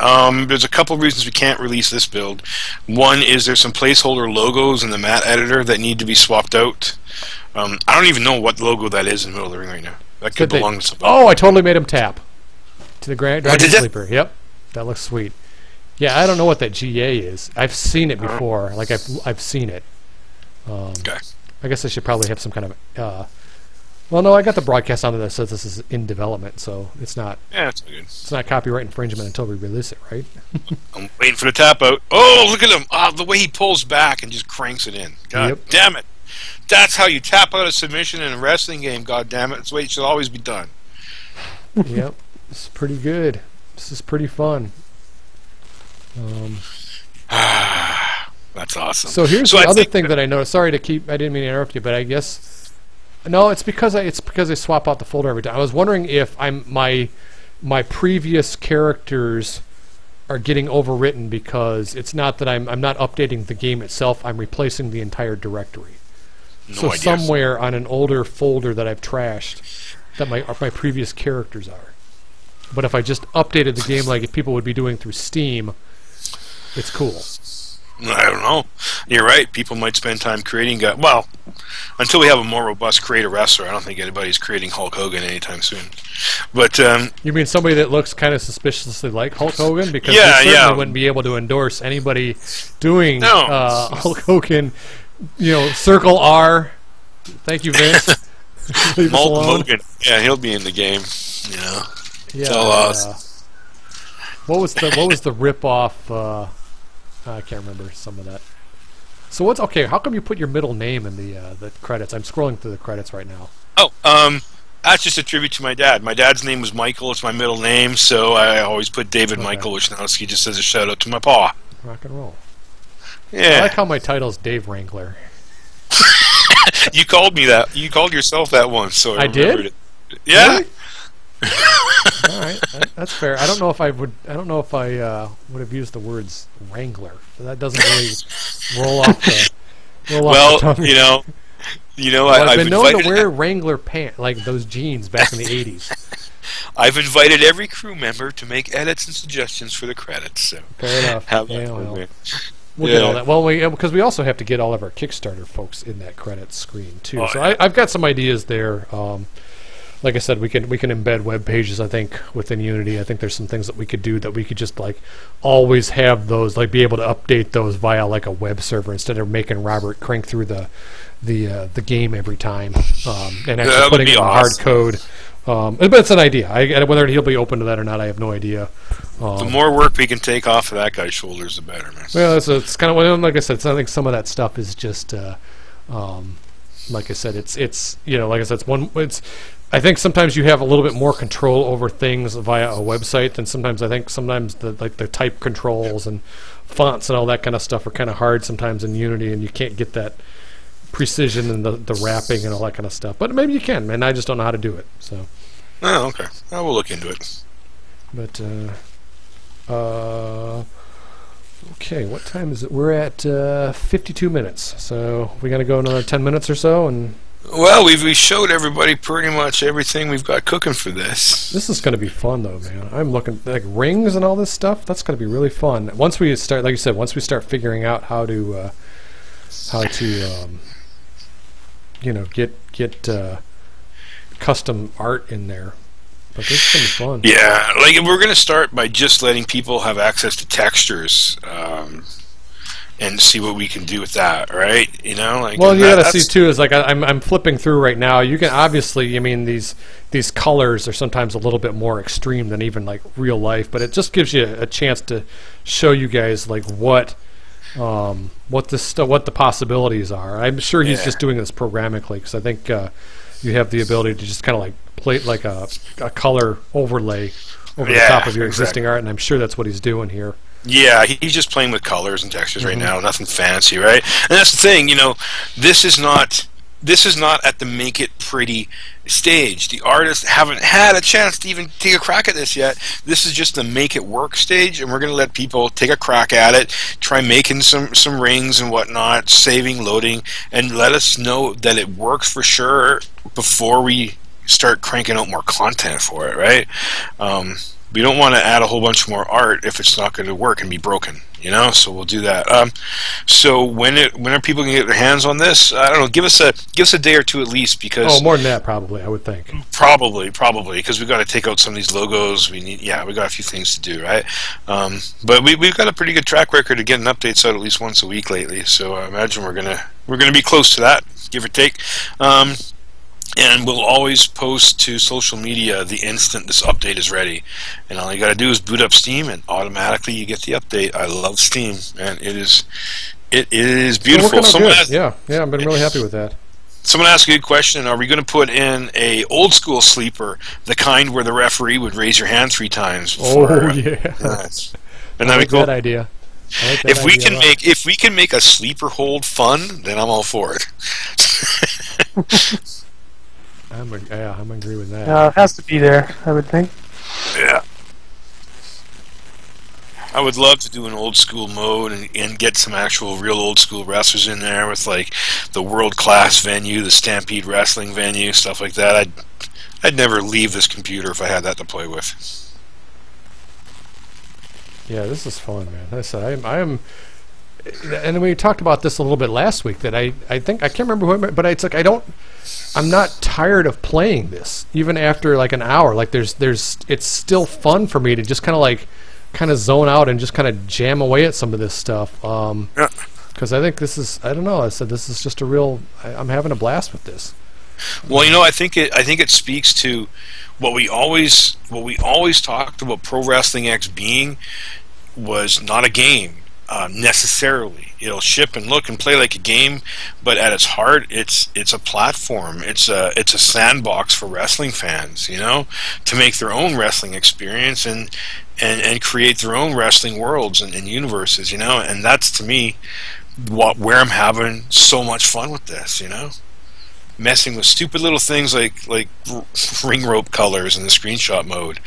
There's a couple of reasons we can't release this build. One is there's some placeholder logos in the matte editor that need to be swapped out. I don't even know what logo that is in the middle of the ring right now. That could belong to somebody. Oh, I totally made him tap to the Dragon Sleeper. Yep, that looks sweet. Yeah, I don't know what that GA is. I've seen it before. Like I've seen it. Okay. I guess I should probably have some kind of. Well, no, I got the broadcast on that says this is in development, so it's not. Yeah, it's good. It's not copyright infringement until we release it, right? I'm waiting for the tap out. Oh, look at him! The way he pulls back and just cranks it in. God damn it! That's how you tap out a submission in a wrestling game. God damn it! That's the way it should always be done. Yep, this is pretty good. This is pretty fun. That's awesome. So here's the other thing that I noticed. Sorry to keep. I didn't mean to interrupt you, but I guess No, it's because I swap out the folder every time. I was wondering if my previous characters are getting overwritten because it's not that I'm not updating the game itself. I'm replacing the entire directory. So somewhere on an older folder that I've trashed, that my previous characters are. But if I just updated the game like people would be doing through Steam, it's cool. I don't know. You're right. People might spend time creating... well, until we have a more robust creator wrestler, I don't think anybody's creating Hulk Hogan anytime soon. But you mean somebody that looks kind of suspiciously like Hulk Hogan? Because we certainly wouldn't be able to endorse anybody doing Hulk Hogan. You know, circle R. Thank you, Vince. Leave us alone. Hogan. Yeah, he'll be in the game. You know. Yeah. What was the rip-off... I can't remember some of that. So what's okay? How come you put your middle name in the credits? I'm scrolling through the credits right now. Oh, that's just a tribute to my dad. My dad's name was Michael. It's my middle name, so I always put David Michael Wisnowski just as a shout out to my pa. Rock and roll. Yeah. I like how my title's Dave Wrangler. You called me that. You called yourself that once, so I did. It. Yeah. Really? All right, that's fair. I don't know if I would have used the words Wrangler. That doesn't really roll off the tongue. I've been known to wear Wrangler pants, like those jeans back in the '80s. I've invited every crew member to make edits and suggestions for the credits. So fair enough. We'll get all that. Well, because we also have to get all of our Kickstarter folks in that credits screen too. I've got some ideas there. Like I said, we can embed web pages. I think within Unity, I think there's some things that we could do that we could just like always have those, like be able to update those via like a web server instead of making Robert crank through the game every time and actually putting in hard code. But it's an idea. Whether he'll be open to that or not, I have no idea. The more work we can take off of that guy's shoulders, the better, man. Well, it's kind of like I said. I think some of that stuff is just like I said. It's like I said. I think sometimes you have a little bit more control over things via a website than sometimes. I think sometimes the type controls and fonts and all that kind of stuff are kind of hard sometimes in Unity, and you can't get that precision and the wrapping and all that kind of stuff. But maybe you can, man. I just don't know how to do it. So. Oh, okay. I will look into it. But okay, what time is it? We're at 52 minutes. So we got to go another 10 minutes or so, and. Well, we showed everybody pretty much everything we've got cooking for this. This is going to be fun, though, man. I'm looking like rings and all this stuff. That's going to be really fun. Once we start, like you said, once we start figuring out how to get custom art in there. But this is going to be fun. Yeah, like we're going to start by just letting people have access to textures. And see what we can do with that, right? You know, like. Well, you gotta see too is like I'm flipping through right now. You can obviously, I mean, these colors are sometimes a little bit more extreme than even like real life, but it just gives you a chance to show you guys like what the possibilities are. I'm sure he's just doing this programmatically because I think you have the ability to just kind of like plate like a color overlay over the top of your existing art, and I'm sure that's what he's doing here. Yeah, he's just playing with colors and textures right now. Nothing fancy, right? And that's the thing, this is not at the make it pretty stage. The artists haven't had a chance to even take a crack at this yet. This is just the make it work stage, and we're going to let people take a crack at it, try making some rings and whatnot, saving, loading, and let us know that it works for sure before we start cranking out more content for it, right? We don't want to add a whole bunch more art if it's not going to work and be broken, so we'll do that. So when are people going to get their hands on this? I don't know. Give us a day or two at least, because more than that probably, I would think. Probably because we've got to take out some of these logos. We got a few things to do, right? But we've got a pretty good track record of getting updates out at least once a week lately. So I imagine we're gonna be close to that, give or take. And we'll always post to social media the instant this update is ready. And all you got to do is boot up Steam, and automatically you get the update. I love Steam, and it is beautiful. Yeah, I've been really happy with that. Someone asked a good question. Are we going to put in a old school sleeper, the kind where the referee would raise your hand 3 times? Before, And I like that idea. If we can make a sleeper hold fun, then I'm all for it. I'm agree with that. It has to be there, I would think. Yeah. I would love to do an old school mode and get some actual real old school wrestlers in there with like the world class venue, the Stampede Wrestling venue, stuff like that. I'd never leave this computer if I had that to play with. Yeah, this is fun, man. I said I am, and we talked about this a little bit last week. That I think I can't remember who, but it's like I'm not tired of playing this even after like an hour. Like it's still fun for me to just kind of zone out and just kind of jam away at some of this stuff. Because I think this is, I don't know. I said this is just a real. I'm having a blast with this. Well, you know, I think it speaks to what we always talked about Pro Wrestling X being was not a game necessarily. It'll ship and look and play like a game, but at its heart, it's a platform. It's a sandbox for wrestling fans, you know, to make their own wrestling experience and create their own wrestling worlds and universes, you know. And that's to me where I'm having so much fun with this, you know. Messing with stupid little things like ring rope colors in the screenshot mode.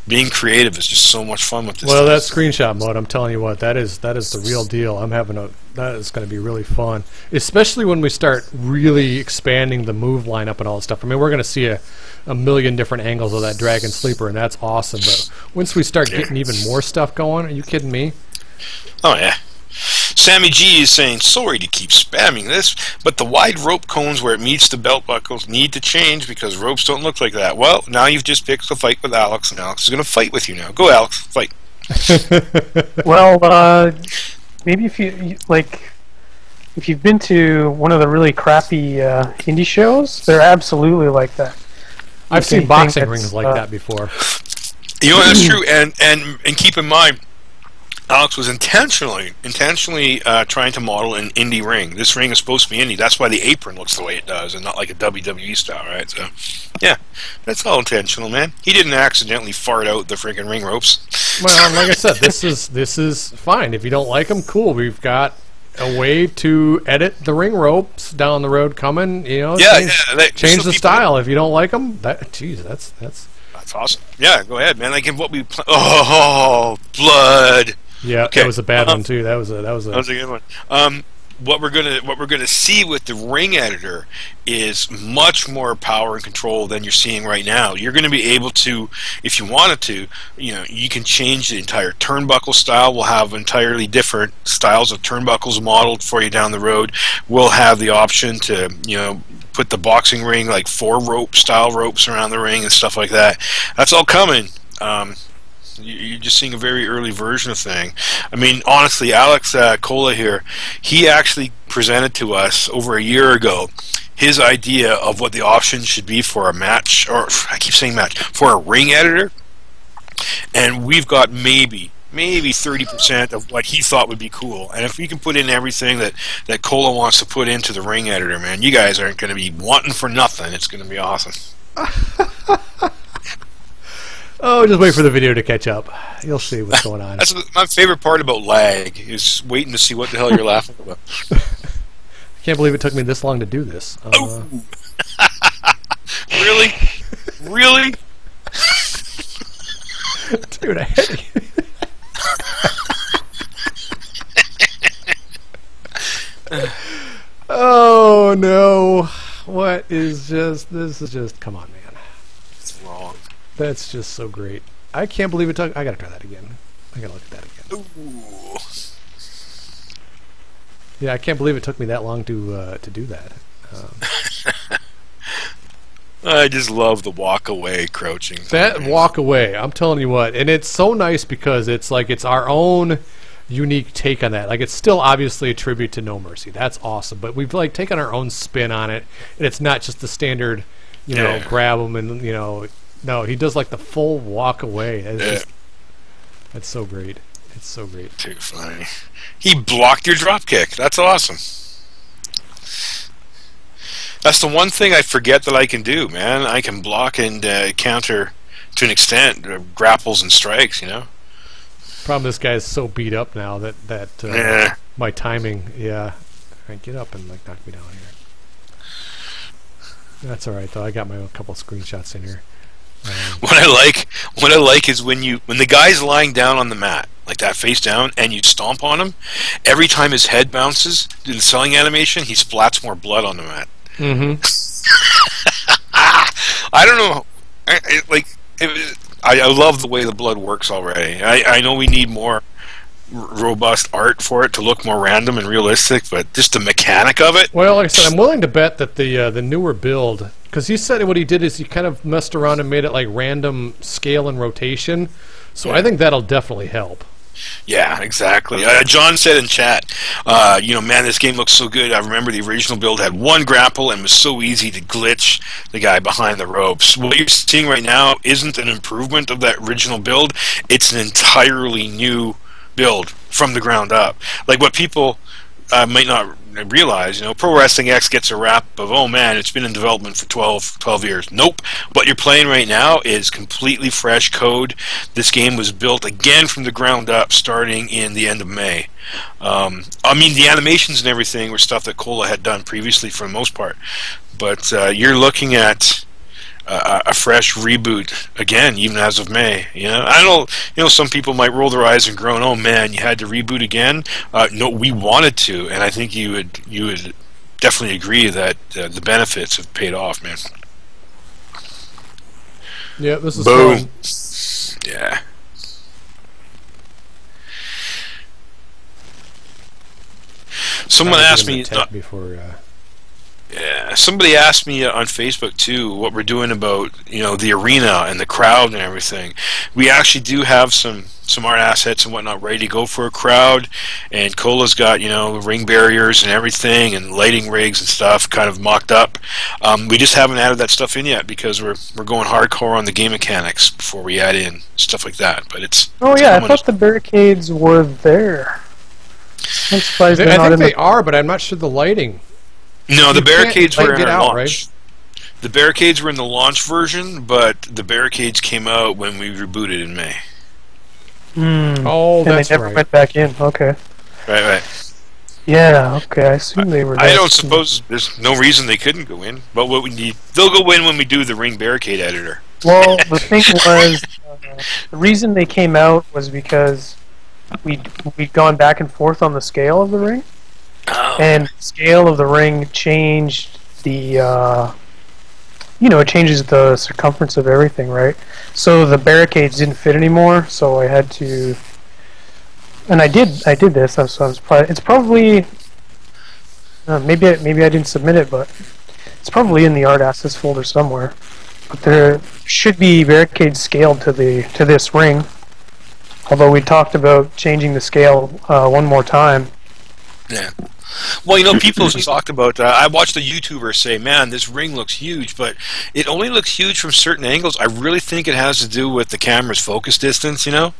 Being creative is just so much fun with this. Well, that screenshot mode, I'm telling you what, that is the real deal. That is going to be really fun, especially when we start really expanding the move lineup and all that stuff. I mean, we're going to see a million different angles of that Dragon Sleeper, and that's awesome. But once we start getting even more stuff going, are you kidding me? Oh yeah. Sammy G is saying, sorry to keep spamming this, but the wide rope cones where it meets the belt buckles need to change because ropes don't look like that. Well, now you've just picked a fight with Alex, and Alex is going to fight with you now. Go, Alex, fight. Well, maybe if you've been to one of the really crappy indie shows, they're absolutely like that. I've seen boxing rings like that before. You know, that's true, and keep in mind, Alex was intentionally trying to model an indie ring. This ring is supposed to be indie. That's why the apron looks the way it does, and not like a WWE style, right? So, yeah, that's all intentional, man. He didn't accidentally fart out the freaking ring ropes. Well, like I said, this is fine. If you don't like them, cool. We've got a way to edit the ring ropes down the road coming. You know, change the style. If you don't like them, that's awesome. Yeah, go ahead, man. Like what we blood. Yeah, okay. That was a bad one too. That was a good one. What we're gonna see with the ring editor is much more power and control than you're seeing right now. You're going to be able to, if you wanted to, you know, you can change the entire turnbuckle style. We'll have entirely different styles of turnbuckles modeled for you down the road. We'll have the option to, you know, put the boxing ring like 4 rope style ropes around the ring and stuff like that. That's all coming. You're just seeing a very early version of thing. I mean, honestly, Alex Cola here, he actually presented to us over a year ago his idea of what the options should be for a match, or I keep saying match, for a ring editor, and we've got maybe 30% of what he thought would be cool. And if we can put in everything that Cola wants to put into the ring editor, man, you guys aren't going to be wanting for nothing. It's going to be awesome. Oh, just wait for the video to catch up. You'll see what's going on. That's my favorite part about lag, is waiting to see what the hell you're laughing about. I can't believe it took me this long to do this. Really? Really? Dude, I hate you. Oh, no. What is just... This is just... Come on, man. It's wrong. That's just so great. I can't believe it took... I gotta try that again. I gotta look at that again. Ooh. Yeah, I can't believe it took me that long to do that. I just love the walk away crouching. That walk away, I'm telling you what. And it's so nice because it's like it's our own unique take on that. Like, it's still obviously a tribute to No Mercy. That's awesome. But we've like taken our own spin on it. And it's not just the standard, you know, grab them and, you know... No, he does like the full walk away. That's so great. It's so great. Too funny. He blocked your drop kick. That's awesome. That's the one thing I forget that I can do, man. I can block and counter to an extent, grapples and strikes, you know? Problem, this guy is so beat up now that my timing, yeah. Right, get up and like knock me down here. That's all right though. I got my own couple screenshots in here. What I like is when the guy's lying down on the mat like that, face down, and you stomp on him. Every time his head bounces in the selling animation, he splats more blood on the mat. Mm-hmm. I don't know. I love the way the blood works already. I know we need more robust art for it to look more random and realistic, but just the mechanic of it. Well, like I said, I'm willing to bet that the newer build, because he said what he did is he kind of messed around and made it like random scale and rotation. So I think that'll definitely help. Yeah, exactly. John said in chat, man, this game looks so good. I remember the original build had one grapple and was so easy to glitch the guy behind the ropes. What you're seeing right now isn't an improvement of that original build. It's an entirely new build from the ground up. Like what people might not realize, Pro Wrestling X gets a rap of, oh man, it's been in development for 12 years. Nope. What you're playing right now is completely fresh code. This game was built again from the ground up starting in the end of May. The animations and everything were stuff that Cola had done previously for the most part. But you're looking at a fresh reboot again, even as of May. I know some people might roll their eyes and groan, "Oh man, you had to reboot again." No, we wanted to, and I think you would definitely agree that the benefits have paid off, man. Yeah, this is boom. Fun. Yeah. Someone asked me before. Yeah, somebody asked me on Facebook too what we're doing about the arena and the crowd and everything. We actually do have some art assets and whatnot ready to go for a crowd, and Cola's got ring barriers and everything and lighting rigs and stuff kind of mocked up. We just haven't added that stuff in yet because we're going hardcore on the game mechanics before we add in stuff like that. But it's I thought the barricades were there. I'm surprised they're not I think in they are, but I'm not sure the lighting. No, the barricades were in our launch. Right? The barricades were in the launch version, but the barricades came out when we rebooted in May. Oh, that's they never right. went back in. Okay. Right. Yeah. Okay. I assume they were there. I don't suppose there's no reason they couldn't go in, but what we need, they'll go in when we do the ring barricade editor. Well, the thing was, the reason they came out was because we'd gone back and forth on the scale of the ring. And the scale of the ring changed the, it changes the circumference of everything, right? So the barricades didn't fit anymore, so I had to, and I did this, so I was probably, it's probably, maybe I didn't submit it, but it's probably in the art assets folder somewhere. But there should be barricades scaled to this ring, although we talked about changing the scale one more time. Yeah. Well, people have talked about. I watched a YouTuber say, "Man, this ring looks huge," but it only looks huge from certain angles. I really think it has to do with the camera's focus distance. The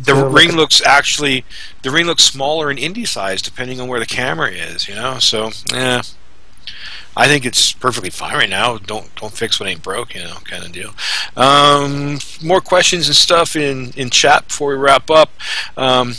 ring looks smaller in indie size depending on where the camera is. So yeah. I think it's perfectly fine right now. Don't fix what ain't broke, kind of deal. More questions and stuff in chat before we wrap up.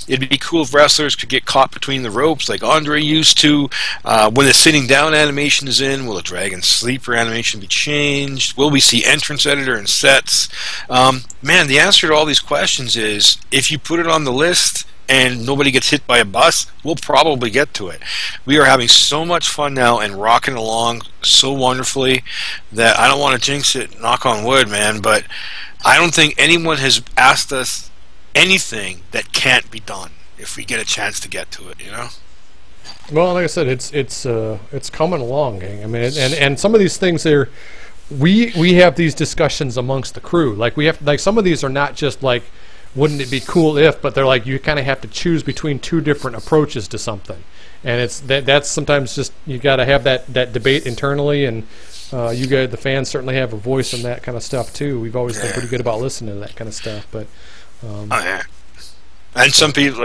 It'd be cool if wrestlers could get caught between the ropes like Andre used to. When the sitting down animation is in, will the Dragon Sleeper animation be changed? Will we see entrance editor and sets? Man, the answer to all these questions is if you put it on the list and nobody gets hit by a bus, we'll probably get to it. We are having so much fun now and rocking along so wonderfully that I don't want to jinx it, knock on wood, man, but I don't think anyone has asked us anything that can't be done if we get a chance to get to it, Well, like I said, it's coming along, gang. I mean, and some of these things we have these discussions amongst the crew. Like some of these are not just like, wouldn't it be cool if, but they're like, you kind of have to choose between two different approaches to something, and that's sometimes just you got to have that debate internally, and you guys, the fans, certainly have a voice in that kind of stuff too. We've always been pretty good about listening to that kind of stuff, but and some people,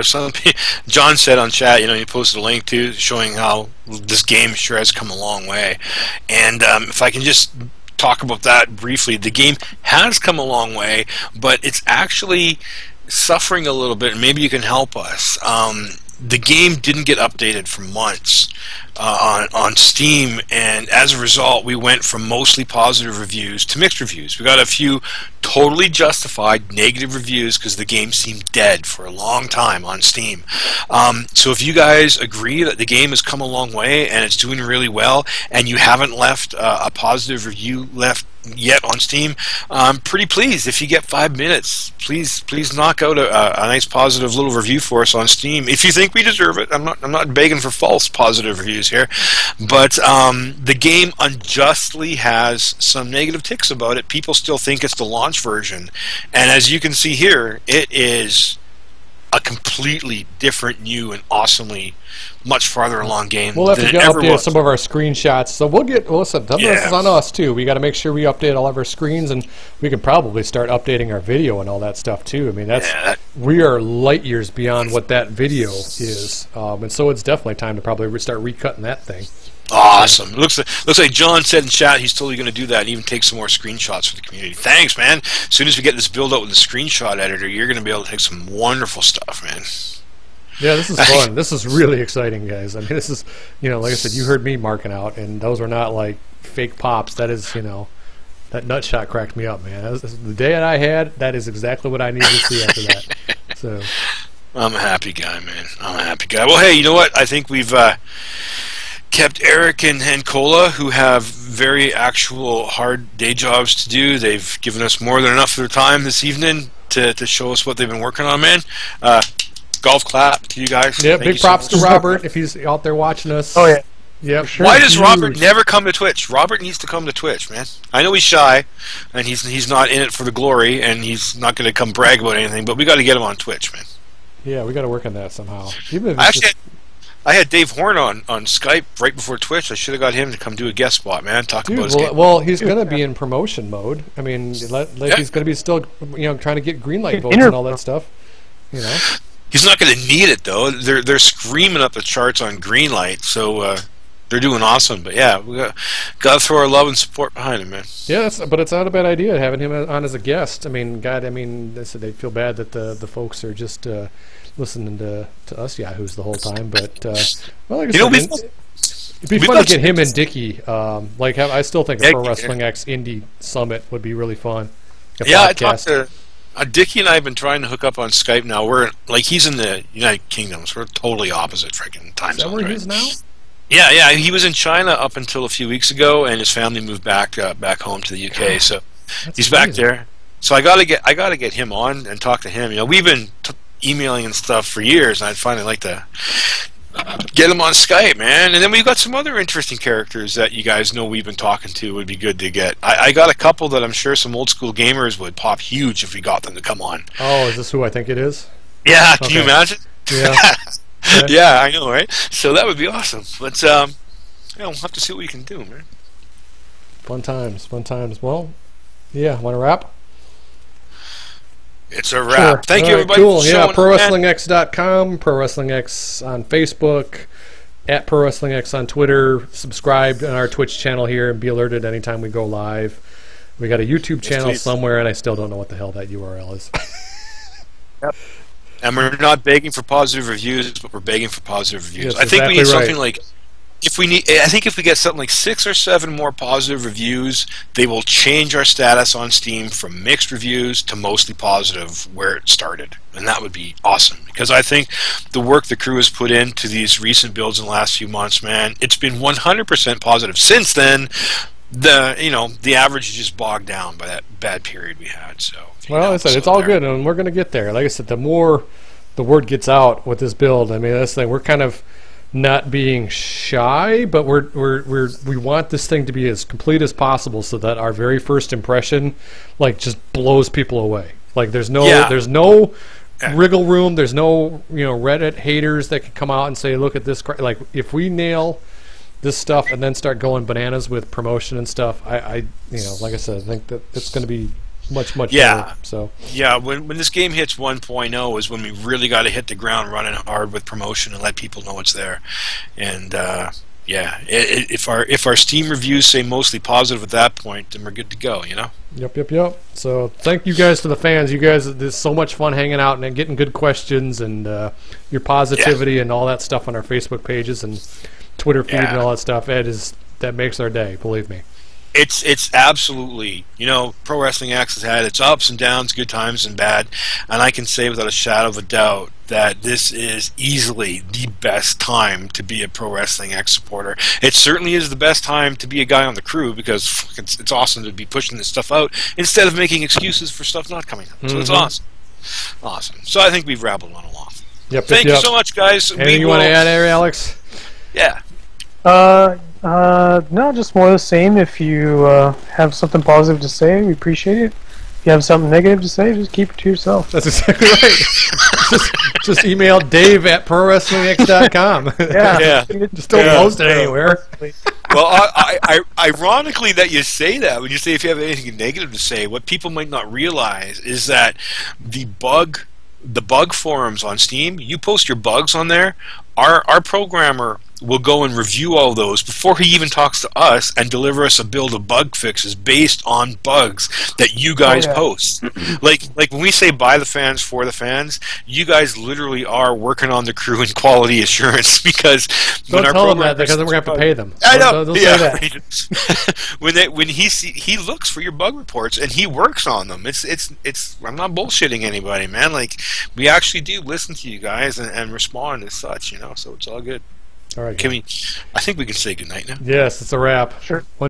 John said on chat, he posted a link to showing how this game sure has come a long way, and if I can just talk about that briefly. The game has come a long way, but it's actually suffering a little bit, and maybe you can help us. The game didn't get updated for months on Steam, and as a result, we went from mostly positive reviews to mixed reviews. We got a few totally justified negative reviews because the game seemed dead for a long time on Steam. So if you guys agree that the game has come a long way and it's doing really well, and you haven't left a positive review left yet on Steam, I'm pretty pleased. If you get 5 minutes, please knock out a nice positive little review for us on Steam if you think we deserve it. I'm not begging for false positive reviews here, but the game unjustly has some negative ticks about it. People still think it's the launch version, and as you can see here, it is a completely different, new, and awesomely much farther along game. We'll have to update was. some of our screenshots. So we'll get. Listen, some of this is on us too. We got to make sure we update all of our screens, and we can probably start updating our video and all that stuff too. I mean, we are light years beyond what that video is, and so it's definitely time to probably start recutting that thing. Awesome. Looks like John said in chat he's totally going to do that and even take some more screenshots for the community. Thanks, man. As soon as we get this build out with the screenshot editor, you're going to be able to take some wonderful stuff, man. Yeah, this is fun. This is really exciting, guys. I mean, this is, like I said, you heard me marking out, and those are not like fake pops. That is, that nut shot cracked me up, man. That was, the day that I had, that is exactly what I needed to see after that. So, I'm a happy guy, man. I'm a happy guy. Well, hey, you know what? I think we've kept Eric and Cola, who have very actual hard day jobs to do. They've given us more than enough of their time this evening to show us what they've been working on, man. Golf clap to you guys. Yeah, big props to Robert if he's out there watching us. Oh, yeah. Yep. Sure. Why does Robert never come to Twitch? Robert needs to come to Twitch, man. I know he's shy, and he's not in it for the glory, and he's not going to come brag about anything, but we got to get him on Twitch, man. Yeah, we got to work on that somehow. I had Dave Horn on Skype right before Twitch. I should have got him to come do a guest spot, man. Talk about his game. Well, he's going to be in promotion mode. I mean, he's going to be still, trying to get green light votes and all that stuff. He's not going to need it though. They're screaming up the charts on green light, so they're doing awesome. But yeah, we got to throw our love and support behind him, man. Yeah, but it's not a bad idea having him on as a guest. I mean, they said they feel bad that the folks are just listening to us yahoos the whole time. But well, like I said, it'd be fun to get him and Dickie. I still think a Pro Wrestling X Indie Summit would be really fun. I talked to. Dickie and I have been trying to hook up on Skype now. We're he's in the United Kingdom, so we're totally opposite freaking time zones. Is that where he is now? Yeah. He was in China up until a few weeks ago, and his family moved back home to the UK. So he's back there. So I gotta get him on and talk to him. We've been emailing and stuff for years, and I'd finally like to get him on Skype, man. And then we've got some other interesting characters that you guys know we've been talking to. Would be good to get. I got a couple that I'm sure some old school gamers would pop huge if we got them to come on. Oh, is this who I think it is? Yeah, can you imagine? Yeah. Yeah, I know, right? So that would be awesome. But we'll have to see what we can do, man. Fun times. Well, yeah, want to wrap? It's a wrap. Sure. Thank you, everybody. Cool. Yeah, ProWrestlingX.com, ProWrestlingX on Facebook, at ProWrestlingX on Twitter. Subscribe on our Twitch channel here and be alerted anytime we go live. We got a YouTube channel somewhere, and I still don't know what the hell that URL is. Yep. And we're not begging for positive reviews, but we're begging for positive reviews. Yes, I think we need something right. like. If we get something like 6 or 7 more positive reviews, they will change our status on Steam from mixed reviews to mostly positive where it started, and that would be awesome. Because I think the work the crew has put into these recent builds in the last few months, man, it's been 100% positive. Since then, the average is just bogged down by that bad period we had. So well, I said it's all good, and we're going to get there. Like I said, the more the word gets out with this build, I mean, that's the thing. We're kind of not being shy, but we want this thing to be as complete as possible, so that our very first impression, just blows people away. There's no wriggle room. There's no Reddit haters that can come out and say, look at this. If we nail this stuff and then start going bananas with promotion and stuff, I like I said, I think that it's going to be much better. So when this game hits 1.0 is when we really got to hit the ground running hard with promotion and let people know it's there. And if our Steam reviews say mostly positive at that point, then we're good to go. Yep. So thank you guys to the fans. You guys, it's so much fun hanging out and getting good questions and your positivity and all that stuff on our Facebook pages. And Twitter feed and all that stuff. That makes our day. Believe me. It's absolutely, Pro Wrestling X has had its ups and downs, good times and bad, and I can say without a shadow of a doubt that this is easily the best time to be a Pro Wrestling X supporter. It certainly is the best time to be a guy on the crew, because it's awesome to be pushing this stuff out instead of making excuses for stuff not coming up. So it's awesome. Awesome. So I think we've rabbled on a lot. Yep. Thank you so much, guys. Anything you want to add there, Alex? Yeah. No, just more of the same. If you have something positive to say, we appreciate it. If you have something negative to say, just keep it to yourself. That's exactly right. just email Dave at ProWrestlingX.com. Yeah. Just don't post it anywhere. Well, ironically that you say that, when you say if you have anything negative to say, what people might not realize is that the bug forums on Steam, you post your bugs on there, our programmer will go and review all those before he even talks to us and deliver us a build of bug fixes based on bugs that you guys post. like when we say by the fans for the fans, you guys literally are working on the crew and quality assurance, because don't tell them that, because then we're going to have to pay them. I know. Don't say that. when he looks for your bug reports and he works on them. It's I'm not bullshitting anybody, man. Like, we actually do listen to you guys and respond as such, so it's all good. All right. I think we can say goodnight now. Yes, it's a wrap. Sure.